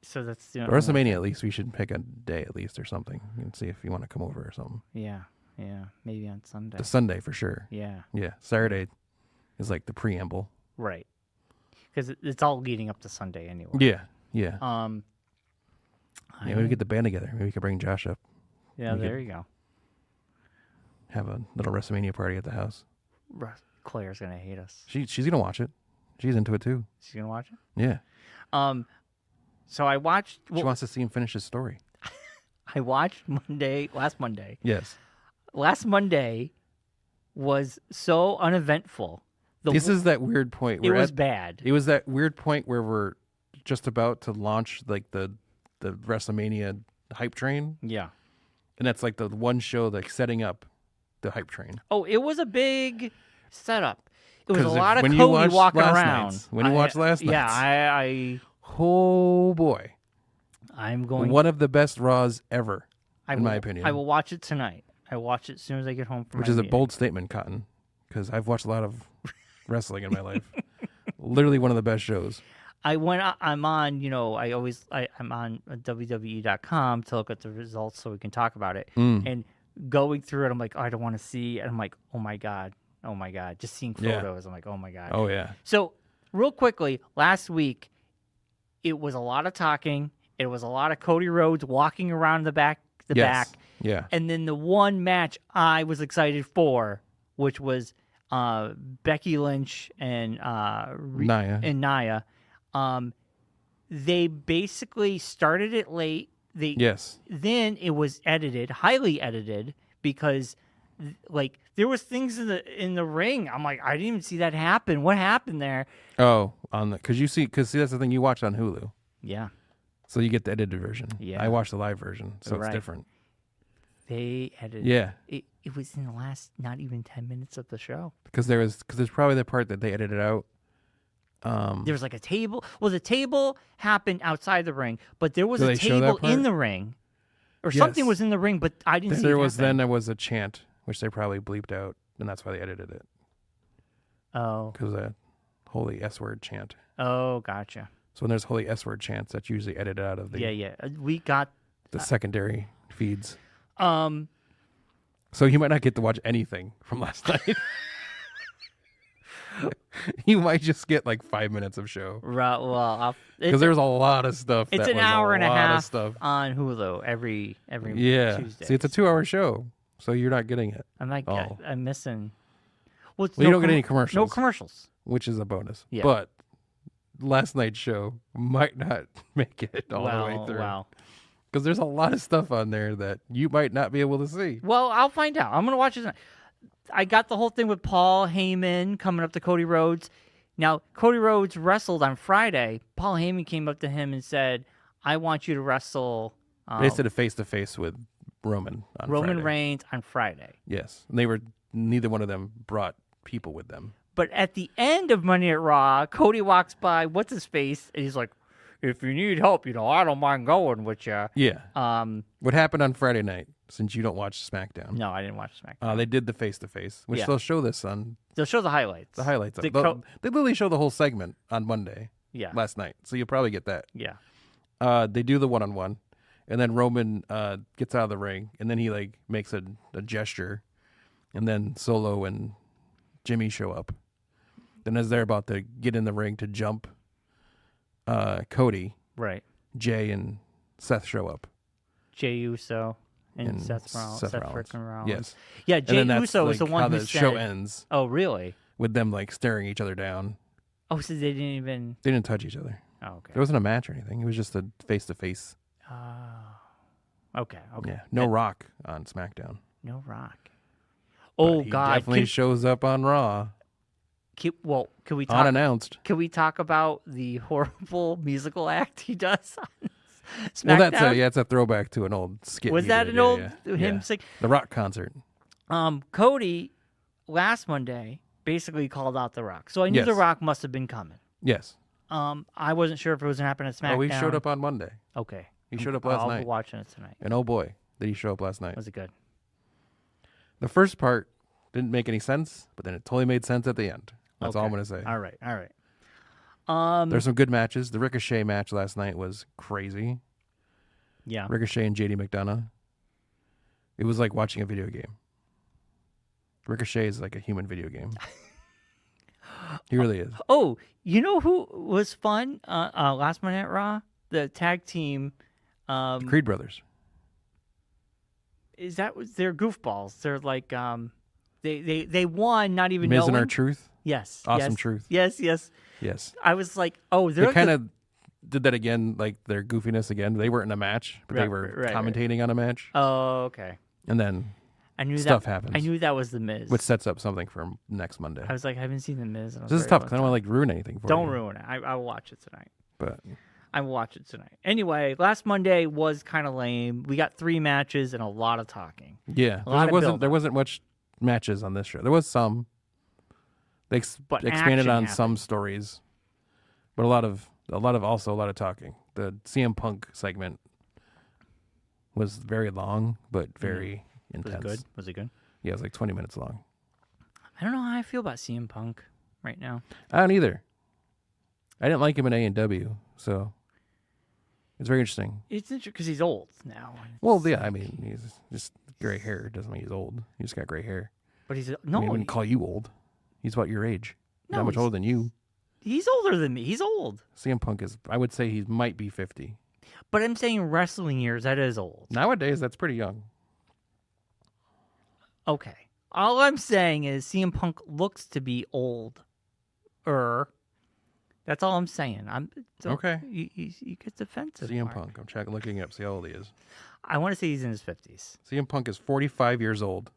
so that's the WrestleMania. At least we should pick a day at least or something and see if you want to come over or something. Yeah. Maybe on Sunday. The Sunday for sure. Yeah. Yeah. Saturday is like the preamble. Right. Because it's all leading up to Sunday anyway. Yeah. Yeah. Maybe we get the band together. Maybe we could bring Josh up. Yeah, there you go. Have a little WrestleMania party at the house. Claire's gonna hate us. She's gonna watch it. She's into it too. She's gonna watch it. Yeah. So I watched. She wants to see him finish his story. I watched last Monday. Yes. Last Monday was so uneventful. This is that weird point. It was bad. It was that weird point where we're just about to launch like the WrestleMania hype train. Yeah. And that's like the one show like setting up the hype train. Oh, it was a big setup. It was a lot of Cody walking around. When you watched last night. Yeah, oh boy. I'm going. One of the best Raws ever, in my opinion. I will watch it tonight. I watch it as soon as I get home from Which is a bold statement, Cotton, because I've watched a lot of wrestling in my life. Literally one of the best shows. I'm on, I'm on WWE.com to look at the results so we can talk about it. And going through it, I'm like, I don't want to see. And I'm like, oh my God. Just seeing photos, I'm like, oh my God. Oh yeah. So real quickly, last week, it was a lot of talking. It was a lot of Cody Rhodes walking around the back. Yeah. And then the one match I was excited for, which was Becky Lynch and Nia. They basically started it late. Then it was edited, highly edited, because like there was things in the ring. I'm like, I didn't even see that happen. What happened there? Oh, because that's the thing, you watch on Hulu, Yeah, so you get the edited version. Yeah. I watched the live version, so it's Right. different. they edited. Yeah, It was in the last not even 10 minutes of the show. because there's probably the part that they edited out. There was like a table. Well, the table happened outside the ring, but there was Do a they show that table in part? the ring, or Yes. something was in the ring, but I didn't see There it was happen. there was a chant which they probably bleeped out, and that's why they edited it, Oh, because a holy S word chant. oh, gotcha. So when there's holy S word chants, that's usually edited out of the Yeah. We got the secondary feeds. um. So you might not get to watch anything from last night. You might just get like 5 minutes of show, Right, well, because there's a lot of stuff. it's that an was hour and a lot of half stuff. on Hulu every Yeah, Tuesday. see, it's a 2-hour show, so you're not getting it. I'm like, Oh. I'm missing. Well, it's Well, you don't get any commercials. No commercials. Which is a bonus. Yeah. But last night's show might not make it all the way through. Wow. Because there's a lot of stuff on there that you might not be able to see. Well, I'll find out. I'm gonna watch it tonight. I got the whole thing with Paul Heyman coming up to Cody Rhodes. Now, Cody Rhodes wrestled on Friday. Paul Heyman came up to him and said, "I want you to wrestle They did a face-to-face with Roman on Roman Friday. Reigns on Friday." Yes. And neither one of them brought people with them. But at the end of Monday at Raw, Cody walks by, what's his face, and he's like, "If you need help, I don't mind going with you." Yeah. What happened on Friday night, since you don't watch SmackDown? No, I didn't watch SmackDown. They did the face-to-face, which Yeah. they'll show this on They'll show the highlights. the highlights. The They literally show the whole segment on Monday Yeah, last night, so you'll probably get that. yeah. They do the one-on-one, and then Roman gets out of the ring, and then he like makes a gesture, and then Solo and Jimmy show up. Then as they're about to get in the ring to jump Cody, Right. Jay and Seth show up. Jey Uso and And Seth Rollins. Seth Seth Rollins. frickin' Rollins. Yes. Yeah, And Jey then that's Uso was the like one how who the said, show ends, "Oh, really? with them like staring each other down. Oh, so they didn't even." They didn't touch each other. Oh, okay. There wasn't a match or anything. It was just a face-to-face. Okay. Okay. Yeah. No Rock on SmackDown. No Rock. But Oh he God! definitely shows up on Raw Can we talk? unannounced. Can we talk about the horrible musical act he does on SmackDown? Well, that's a throwback to an old skit. Was he that did. an Yeah, old yeah. him Yeah. sing? The Rock concert? Cody last Monday basically called out The Rock, so I knew Yes. The Rock must have been coming. Yes. I wasn't sure if it was gonna happen at SmackDown. Oh, he showed up on Monday. Okay. He showed up last I'll night. be watching it tonight. And oh boy, did he show up last night. Was it good? The first part didn't make any sense, but then it totally made sense at the end. That's all I'm going to say. All right. There's some good matches. The Ricochet match last night was crazy. Yeah. Ricochet and JD McDonough. It was like watching a video game. Ricochet is like a human video game. He really is. Oh, you know who was fun last Monday at Raw? The tag team. The Creed brothers. They're goofballs. They're like they won not even Miz knowing. and R-Truth. Yes. Awesome yes, Truth. Yes. Yes. I was like, oh, They they're kind of did that again, like their goofiness again. They weren't in a match, but they Right, were right. commentating on a match. Oh, okay. And then I knew stuff that happens. I knew that was the Miz. which sets up something for next Monday. I was like, I haven't seen the Miz. In a This is very tough long because I don't want to like ruin anything for you. Don't ruin it. I will watch it tonight. But I will watch it tonight. Anyway, last Monday was kind of lame. We got 3 matches and a lot of talking. yeah, A lot of build-up. there wasn't much matches on this show. There was some. They But expanded action on happened. some stories, but a lot of talking. The CM Punk segment was very long, but very Was intense. it good? Was it good? Yeah, it was like 20 minutes long. I don't know how I feel about CM Punk right now. I don't either. I didn't like him in A&W, so it's very interesting. It's interesting because he's old now. Well, yeah, I mean, he's just gray hair. Doesn't mean he's old. He just got gray hair. But he's I no, mean, I wouldn't call you old. He's about your age. No, Not much he's- older than you. he's older than me. He's old. CM Punk is, I would say he might be 50. But I'm saying wrestling years, that is old. Nowadays, that's pretty young. Okay. All I'm saying is CM Punk looks to be old. That's all I'm saying. Okay. You get defensive. CM Mark. Punk. I'm looking up, see how old he is. I want to say he's in his 50s. CM Punk is 45 years old.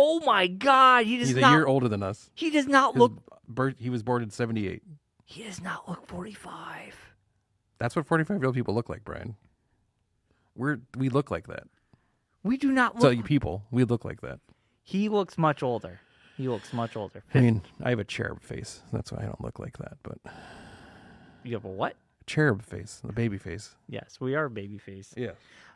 Oh my God, He's a year older than us. He does not His look. He was born in 78. He does not look 45. That's what 45-year-old people look like, Brian. We look like that. We do not look. So you people, we look like that. He looks much older. He looks much older. I mean, I have a cherub face. That's why I don't look like that. But You have a what? cherub face, the baby face. Yes, we are baby face. Yeah.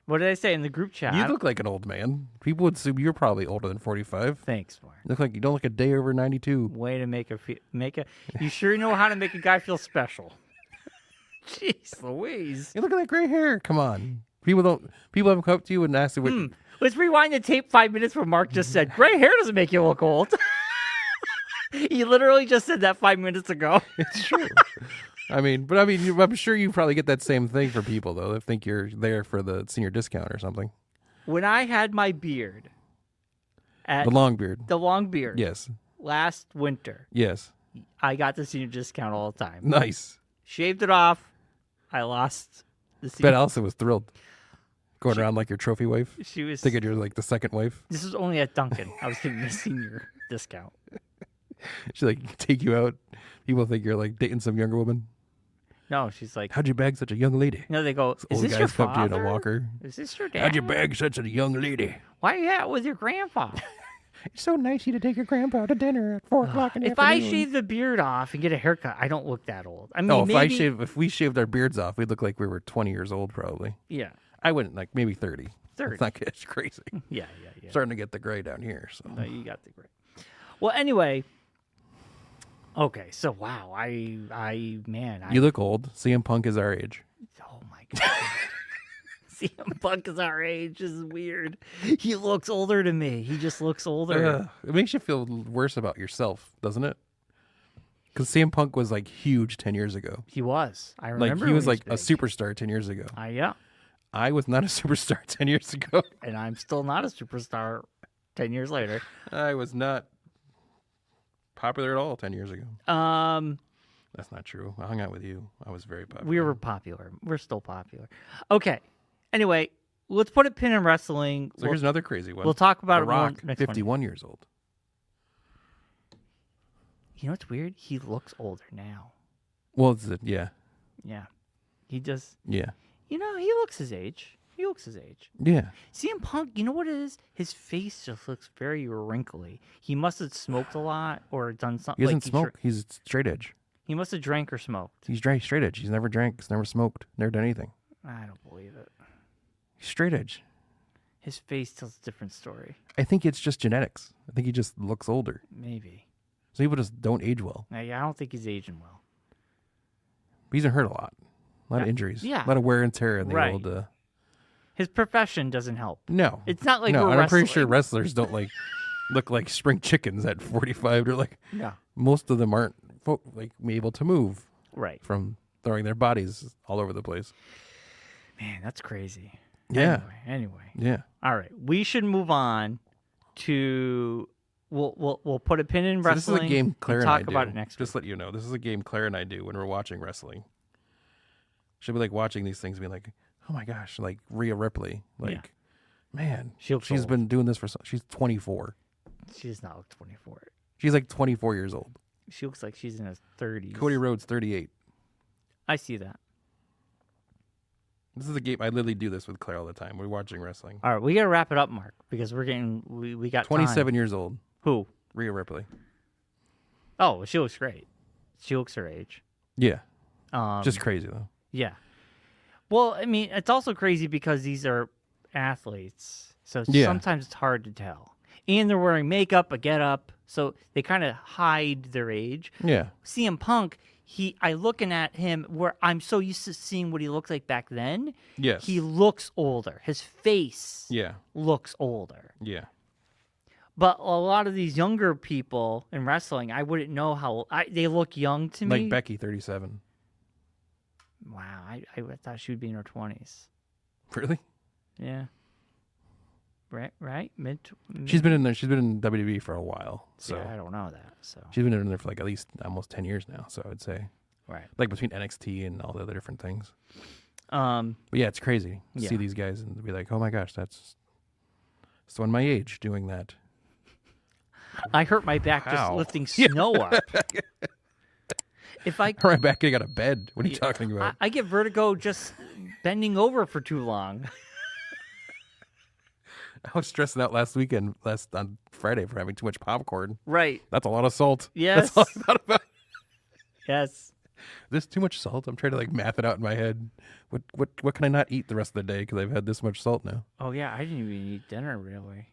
What did I say in the group chat? You look like an old man. People would assume you're probably older than 45. Thanks, Mark. You look like you don't look a day over 92. Way to make a. You sure know how to make a guy feel special. Jeez Louise. You look at that gray hair. Come on. People haven't come up to you and asked you what. Let's rewind the tape 5 minutes where Mark just said, gray hair doesn't make you look old. He literally just said that 5 minutes ago. It's true. I'm sure you probably get that same thing for people, though. They think you're there for the senior discount or something. When I had my beard. The long beard. The long beard. Yes. Last winter. Yes. I got the senior discount all the time. Nice. Shaved it off. I lost the senior. Bet Allison was thrilled. Going around like your trophy wife. She was thinking you're like the second wife. This was only at Dunkin'. I was getting the senior discount. She like take you out. People think you're like dating some younger woman. No, she's like, how'd you bag such a young lady? No, they go, is Old this guys your come to you father? in a walker. Is this your dad? How'd you bag such a young lady? Why are you out with your grandpa? It's so nice of you to take your grandpa to dinner at 4 o'clock in the If I afternoon. shave the beard off and get a haircut, I don't look that old. I mean, maybe, if we shaved our beards off, we'd look like we were 20 years old probably. Yeah. I wouldn't, like maybe 30. 30. It's not it's crazy. Yeah. Starting to get the gray down here. So No, you got the gray. Well, anyway. Okay, so wow, man. you look old. CM Punk is our age. Oh my God. CM Punk is our age. This is weird. He looks older to me. He just looks older. It makes you feel worse about yourself, doesn't it? Because CM Punk was like huge 10 years ago. He was. I Like remember he was when like a big. superstar 10 years ago. Yeah. I was not a superstar 10 years ago. And I'm still not a superstar 10 years later. I was not popular at all 10 years ago. That's not true. I hung out with you. I was very popular. We were popular. We're still popular. Okay. Anyway, let's put a pin in wrestling. So here's another crazy one. We'll talk about The it more Rock, next 51 years old. You know what's weird? He looks older now. Well, yeah. Yeah. He just, Yeah. he looks his age. Yeah. CM Punk, you know what it is? His face just looks very wrinkly. He must have smoked a lot or done something. He doesn't smoke. He's straight edge. He must have drank or smoked. He's straight edge. He's never drank. He's never smoked. Never done anything. I don't believe it. He's straight edge. His face tells a different story. I think it's just genetics. I think he just looks older. Maybe. So people just don't age well. I don't think he's aging well. But he's been hurt a lot. A lot of injuries. Yeah. A lot of wear and tear in the Right. old. His profession doesn't help. No. It's not like no, we're and I'm pretty sure wrestling. wrestlers don't like look like spring chickens at 45. They're like, No. most of them aren't like able to move Right. from throwing their bodies all over the place. Man, that's crazy. Yeah. Anyway. Yeah. All right. We should move on to we'll put a pin in So this wrestling. is a game Claire and and I talk do. about it next Just week. let you know, this is a game Claire and I do when we're watching wrestling. She'll be like watching these things, and be like, "Oh my gosh!" Like Rhea Ripley, like, man, She looks she's old. been doing this for. She's 24. She does not look 24. She's like 24 years old. She looks like she's in her 30s. Cody Rhodes, 38. I see that. This is a game. I literally do this with Claire all the time. We're watching wrestling. All right, we got to wrap it up, Mark, because we got 27 time. years old. Who? Rhea Ripley. Oh, she looks great. She looks her age. Yeah. Um, Just crazy though. Yeah. Well, I mean, it's also crazy because these are athletes, so Yeah. sometimes it's hard to tell. And they're wearing makeup, a get-up, so they kind of hide their age. Yeah. CM Punk, I looking at him where I'm so used to seeing what he looked like back then. Yes. He looks older. His face Yeah. looks older. Yeah. But a lot of these younger people in wrestling, I wouldn't know how they look young to me. Like Becky, 37. Wow, I thought she would be in her 20s. Really? Yeah. Right? Mid. She's been in there. She's been in WWE for a while. So Yeah, I don't know that. So she's been in there for like at least almost 10 years now. So I'd say right. like between NXT and all the other different things. Um. But yeah, it's crazy to Yeah. see these guys and be like, oh my gosh, that's someone my age doing that. I hurt my back just How? lifting snow up. If I Right back getting out of bed. What are you talking about? I get vertigo just bending over for too long. I was stressing out on Friday for having too much popcorn. Right. That's a lot of salt. Yes. That's all I thought about. Yes. This too much salt? I'm trying to like math it out in my head. What can I not eat the rest of the day because I've had this much salt now? Oh yeah, I didn't even eat dinner really.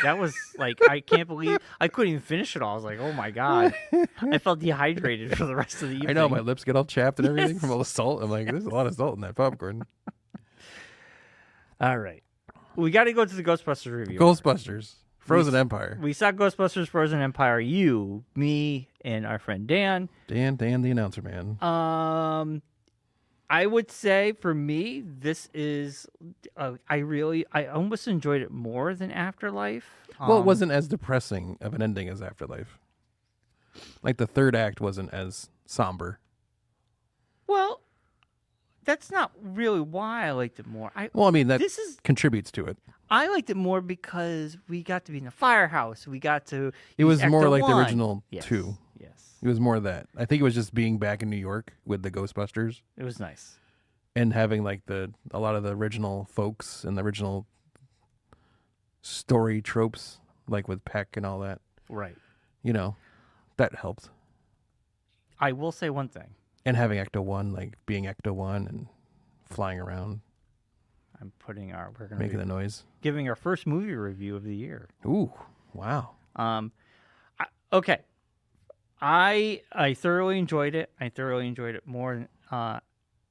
That was like I can't believe I couldn't even finish it all. I was like, oh my god, I felt dehydrated for the rest of the evening. I know my lips get all chapped and everything Yes. from all the salt. I'm like, there's a lot of salt in that popcorn. All right, we got to go to the Ghostbusters review. Ghostbusters, Frozen Empire. We saw Ghostbusters Frozen Empire. You, me, and our friend Dan. Dan, the announcer man. I would say for me, this is I almost enjoyed it more than Afterlife. Well, it wasn't as depressing of an ending as Afterlife. Like the third act wasn't as somber. Well, that's not really why I liked it more. Well, I mean that This is contributes to it. I liked it more because we got to be in the firehouse. We got to. It was use more Ecto like the 1. original Yes. 2. Yes, It was more of that. I think it was just being back in New York with the Ghostbusters it was nice. and having like a lot of the original folks and the original story tropes, like with Peck and all that. Right. You know, that helped. I will say one thing. And having Ecto 1, like being Ecto 1 and flying around, I'm putting we're going to making be the noise. giving our first movie review of the year. Ooh, wow. Okay. I thoroughly enjoyed it. I thoroughly enjoyed it more than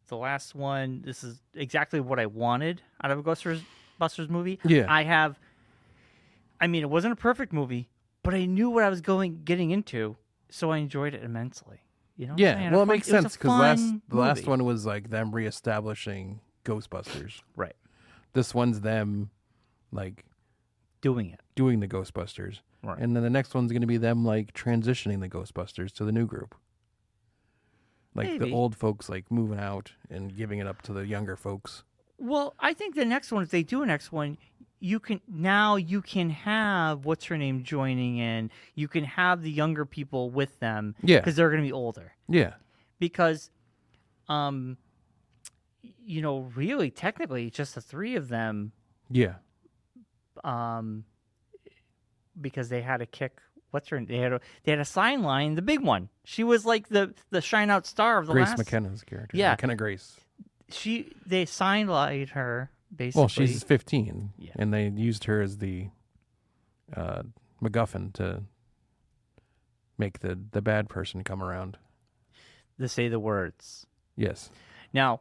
the last one. This is exactly what I wanted out of a Ghostbusters movie. Yeah. I mean, it wasn't a perfect movie, but I knew what I was getting into, so I enjoyed it immensely. You know? Yeah, well, it makes sense because the last movie. one was like them reestablishing Ghostbusters. Right. This one's them like Doing it. doing the Ghostbusters. Right. And then the next one's going to be them like transitioning the Ghostbusters to the new group. Like Maybe. the old folks like moving out and giving it up to the younger folks. Well, I think the next one, if they do a next one, you can have what's her name joining in. You can have the younger people with them. Yeah. Because they're going to be older. Yeah. Because, really, technically, it's just the three of them. Yeah. Because they had to kick. What's her? They had a sign line. The big one. She was like the shine out star of the Grace last. McKenna's character. Yeah. McKenna Grace. They sign lined her basically. Well, she's 15. Yeah. And they used her as the MacGuffin to make the bad person come around. to say the words. Yes. Now,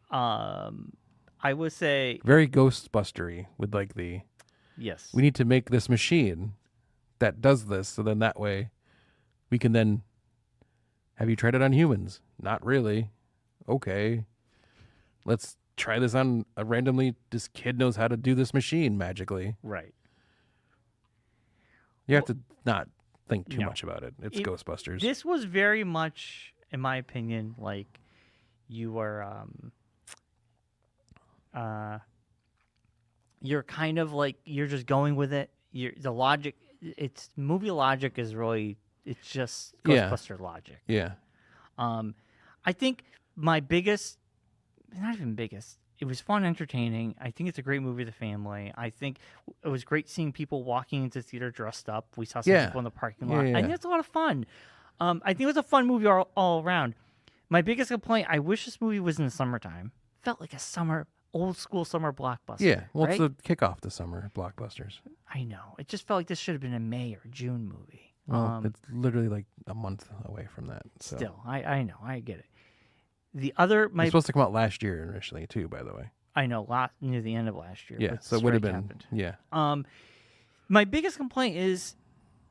I would say Very Ghostbustery with like the yes. we need to make this machine that does this, so then that way we can then have you tried it on humans? Not really. Okay. Let's try this on a randomly this kid knows how to do this machine magically. Right. You have to not think too No. much about it. It's Ghostbusters. This was very much, in my opinion, like you were you're kind of like you're just going with it. The logic it's movie logic is really it's just Yeah. Ghostbuster logic. Yeah. I think my biggest not even biggest it was fun, entertaining. I think it's a great movie for the family. I think it was great seeing people walking into the theater dressed up. We saw some Yeah. people in the parking Yeah, lot. yeah, I think it's a lot of fun. I think it was a fun movie all around. My biggest complaint, I wish this movie was in the summertime. Felt like a old school summer blockbuster. Yeah. Well, right? it's the kickoff to summer blockbusters. I know. It just felt like this should have been a May or June movie. Well, it's literally like a month away from that. So. Still, I know. I get it. The other, It's supposed to come out last year initially too, by the way. I know, near the end of last year. Yeah, but so it would have strike been. happened. Yeah. My biggest complaint is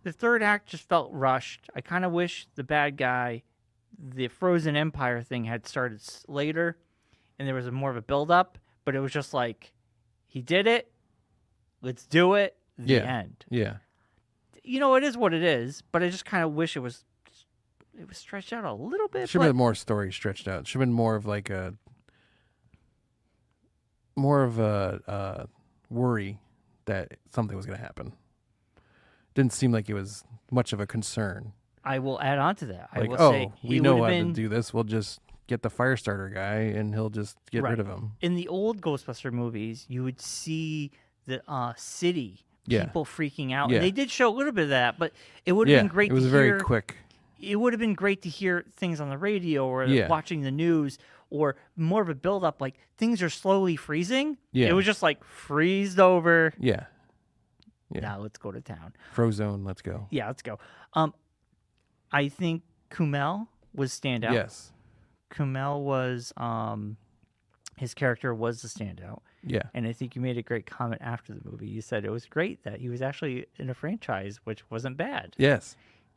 the third act just felt rushed. I kind of wish the bad guy, the Frozen Empire thing had started later, and there was more of a build up. But it was just like, he did it. Let's do it. The end. Yeah. You know, it is what it is. But I just kind of wish it was stretched out a little bit. Should have been more story stretched out. Should have been more of like a worry that something was going to happen. didn't seem like it was much of a concern. I will add on to that. I Like, will oh, say we it know would how have been to do this. We'll just get the fire starter guy, and he'll just get right. rid of him. In the old Ghostbuster movies, you would see the city people freaking out, Yeah. and they did show a little bit of that. But it would have been great. It was to very hear, quick. It would have been great to hear things on the radio or Yeah. watching the news, or more of a build up. Like things are slowly freezing. Yeah. It was just like freezed over. Yeah. Yeah. Now let's go to town. Frozone, let's go. Yeah, let's go. I think Kumail was standout. Yes. Kumail was his character was the standout. Yeah. And I think you made a great comment after the movie. You said it was great that he was actually in a franchise, which wasn't bad. Yes.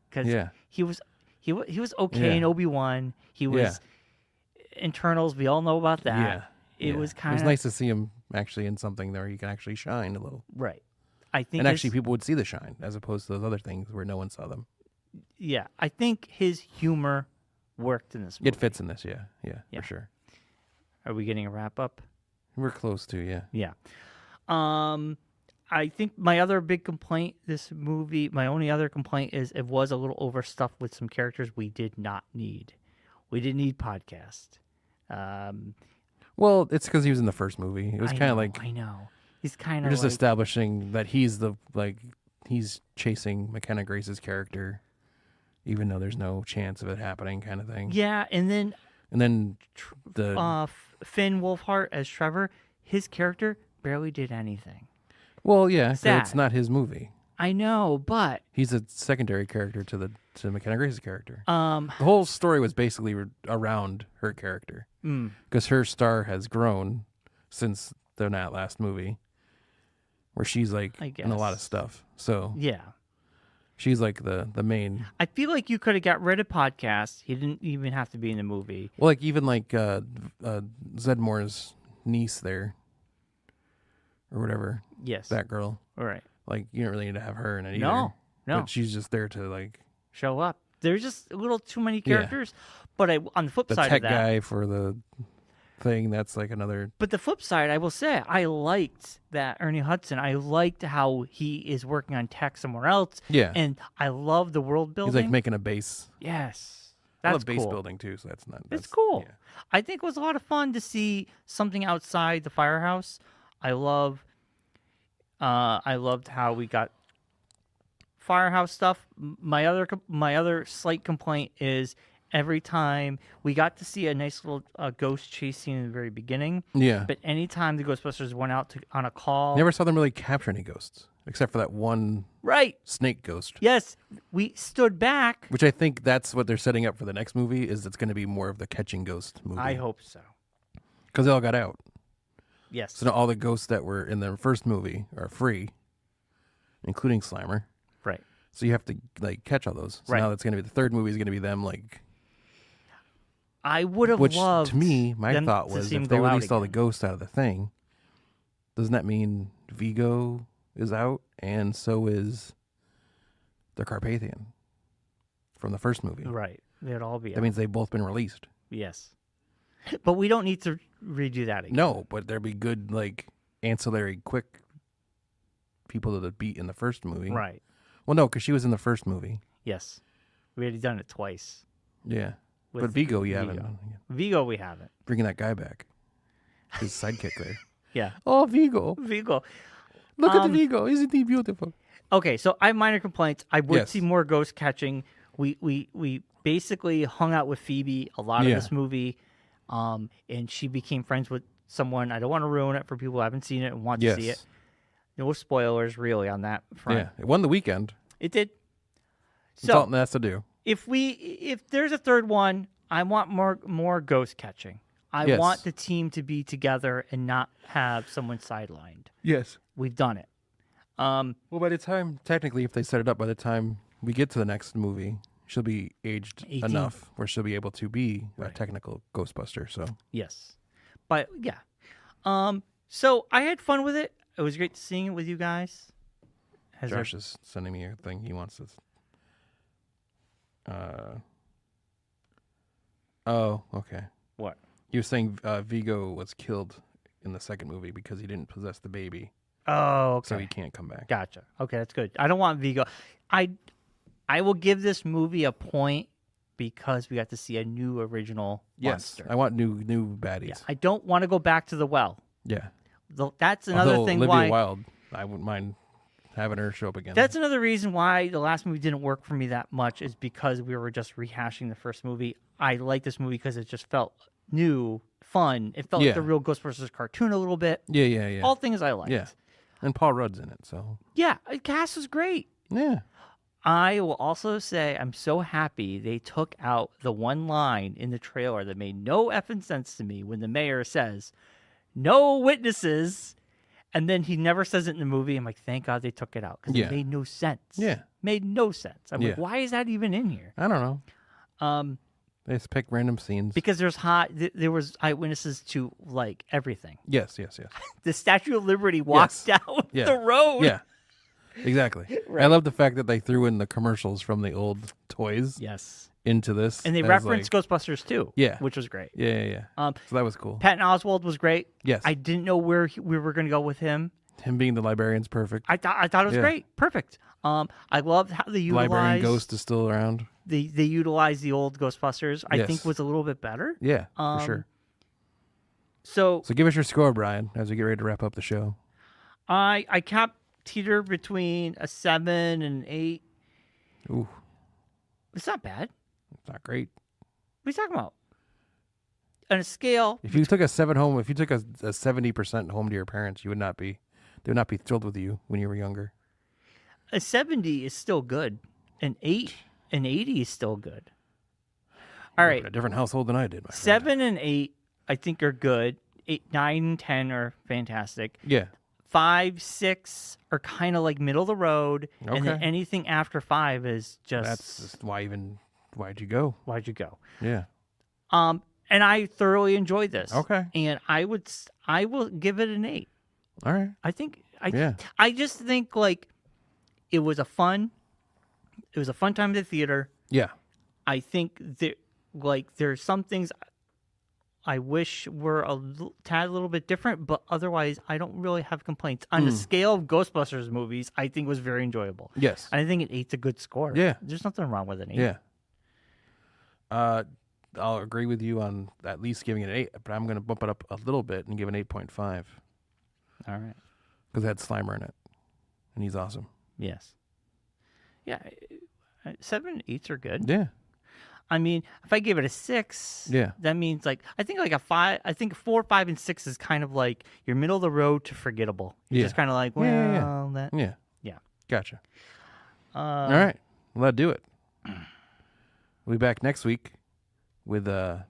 Because Yeah. he was okay in Obi-Wan. He was Internals. We all know about that. Yeah. It was kind of nice to see him actually in something where he can actually shine a little. right. I think And actually, people would see the shine as opposed to those other things where no one saw them. yeah, I think his humor worked in this movie. It fits in this, yeah, Yeah. for sure. Are we getting a wrap up? We're close to, yeah. Yeah. I think my other big complaint, my only other complaint is it was a little overstuffed with some characters we did not need. We didn't need podcast. Well, it's because he was in the first movie. It was kind of like I know. He's kind you're of just like, establishing that he's chasing McKenna Grace's character, even though there's no chance of it happening, kind of thing. yeah, and then the Finn Wolfhard as Trevor, his character barely did anything. well, yeah, 'cause Sad. it's not his movie. I know, but He's a secondary character to McKenna Grace's character. the The whole story was basically around her character because her star has grown since the last movie, where she's like I in a lot of guess. stuff. So yeah. she's like the main. I feel like you could have got rid of podcast. He didn't even have to be in the movie. Well, like even like Zedmore's niece there, or whatever. Yes. That girl. All right. Like you don't really need to have her in it either. No. But she's just there to like Show up. There's just a little too many characters. But on the flip the side tech of that, guy for the thing. That's like another. but the flip side, I will say, I liked that Ernie Hudson. I liked how he is working on tech somewhere else. Yeah. And I love the world building. He's like making a base. Yes. I That's love base cool. building too, so that's not. It's That's cool. Yeah. I think it was a lot of fun to see something outside the firehouse. I loved how we got firehouse stuff. My other slight complaint is every time we got to see a nice little ghost chase scene in the very beginning, Yeah. but anytime the Ghostbusters went out on a call, Never saw them really capture any ghosts, except for that one right? snake ghost. Yes, we stood back. Which I think that's what they're setting up for the next movie. Is it's going to be more of the catching ghost movie. I hope so. Because they all got out. Yes. So now all the ghosts that were in the first movie are free, including Slimer. Right. So you have to like catch all those. So Right. now that's going to be the third movie is going to be them like. I would have Which loved to me, my them thought to was see him if they go out released all the again. ghosts out of the thing, doesn't that mean Vigo is out and so is the Carpathian from the first movie? Right. They'd all be That out. means they've both been released. Yes. But we don't need to redo that again. No, but there'd be good like ancillary quick people to the beat in the first movie. Right. Well, no, because she was in the first movie. Yes. We already done it twice. Yeah. with But Vigo, you Vigo. haven't. Vigo, we haven't. Bringing that guy back. His sidekick there. Yeah. Oh, Vigo. Vigo. Look at Vigo. Isn't he beautiful? Okay, so I have minor complaints. I would Yes. see more ghost catching. We basically hung out with Phoebe a lot of Yeah. this movie, and she became friends with someone. I don't want to ruin it for people who haven't seen it and want to see it. No spoilers really on that front. Yeah. It won the weekend. It did. That's all So it has to do. if there's a third one, I want more ghost catching. I Yes. want the team to be together and not have someone sidelined. Yes. We've done it. Well, by the time, technically, if they set it up by the time we get to the next movie, she'll be aged 18. enough where she'll be able to be a Right. technical Ghostbuster. So Yes. But yeah. So I had fun with it. It was great seeing it with you guys. Josh is sending me a thing. He wants this. Oh, okay. What? He was saying Vigo was killed in the second movie because he didn't possess the baby. Oh, okay. so he can't come back. Gotcha. Okay, that's good. I don't want Vigo. I will give this movie a point because we got to see a new original monster. I want new baddies. Yeah, I don't want to go back to the well. Yeah. That's another Although thing Olivia why Wilde, I wouldn't mind having her show up again. That's another reason why the last movie didn't work for me that much is because we were just rehashing the first movie. I like this movie because it just felt new, fun. It felt like the real Ghostbusters cartoon a little bit. Yeah. All things I liked. Yeah. And Paul Rudd's in it, so. Yeah, the cast was great. Yeah. I will also say I'm so happy they took out the one line in the trailer that made no effing sense to me when the mayor says, "No witnesses," and then he never says it in the movie. I'm like, thank God they took it out because it made no sense. Yeah. Made no sense. I'm like, why is that even in here? I don't know. They just pick random scenes. Because there was eyewitnesses to like everything. Yes. The Statue of Liberty walks down the road. Yeah. Exactly. Right. I love the fact that they threw in the commercials from the old toys into this. And they referenced Ghostbusters too. Yeah. Which was great. Yeah. So that was cool. Patton Oswalt was great. Yes. I didn't know where we were going to go with him. Him being the librarian's perfect. I thought it was great. Perfect. I loved how they utilized... Librarian Ghost is still around. They utilized the old Ghostbusters. I think was a little bit better. Yeah, for sure. So give us your score, Brian, as we get ready to wrap up the show. I kept teeter between a 7 and an 8. Ooh. It's not bad. It's not great. What are you talking about? On a scale... If you took a 7 home, if you took a 70% home to your parents, they would not be thrilled with you when you were younger. A 70 is still good. An 80 is still good. All right. A different household than I did. My 7 and 8, I think, are good. 8, 9, and 10 are fantastic. Yeah. 5, 6 are kind of like middle of the road, and then anything after 5 is just. That's just why'd you go? Why'd you go? Yeah. And I thoroughly enjoyed this. Okay. And I will give it an 8. All right. I just think like it was a fun time at the theater. Yeah. I think there's some things I wish were a little bit different, but otherwise I don't really have complaints. On the scale of Ghostbusters movies, I think it was very enjoyable. Yes. And I think an 8's a good score. Yeah. There's nothing wrong with an 8. Yeah. I'll agree with you on at least giving it an 8, but I'm going to bump it up a little bit and give it an 8.5. All right. Because it had Slimer in it, and he's awesome. Yes. Yeah. 7 and 8s are good. Yeah. I mean, if I gave it a 6, that means like I think like a 5. I think 4, 5, and 6 is kind of like your middle of the road to forgettable. You're just kind of like, well, that. Yeah. Gotcha. All right, well, that'll do it. We'll be back next week with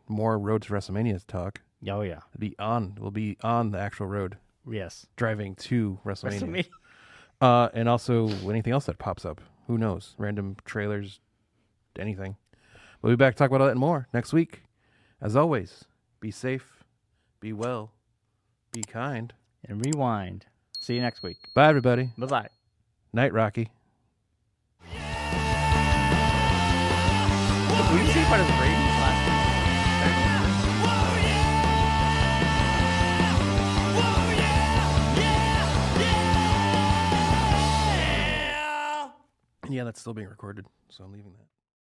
more Road to WrestleMania talk. Oh yeah. We'll be on the actual road. Yes. Driving to WrestleMania. And also anything else that pops up. Who knows? Random trailers, anything. We'll be back to talk about that and more next week. As always, be safe, be well, be kind. And rewind. See you next week. Bye, everybody. Bye-bye. Night, Rocky. Will you see part of the ratings last week? Yeah, that's still being recorded, so I'm leaving that.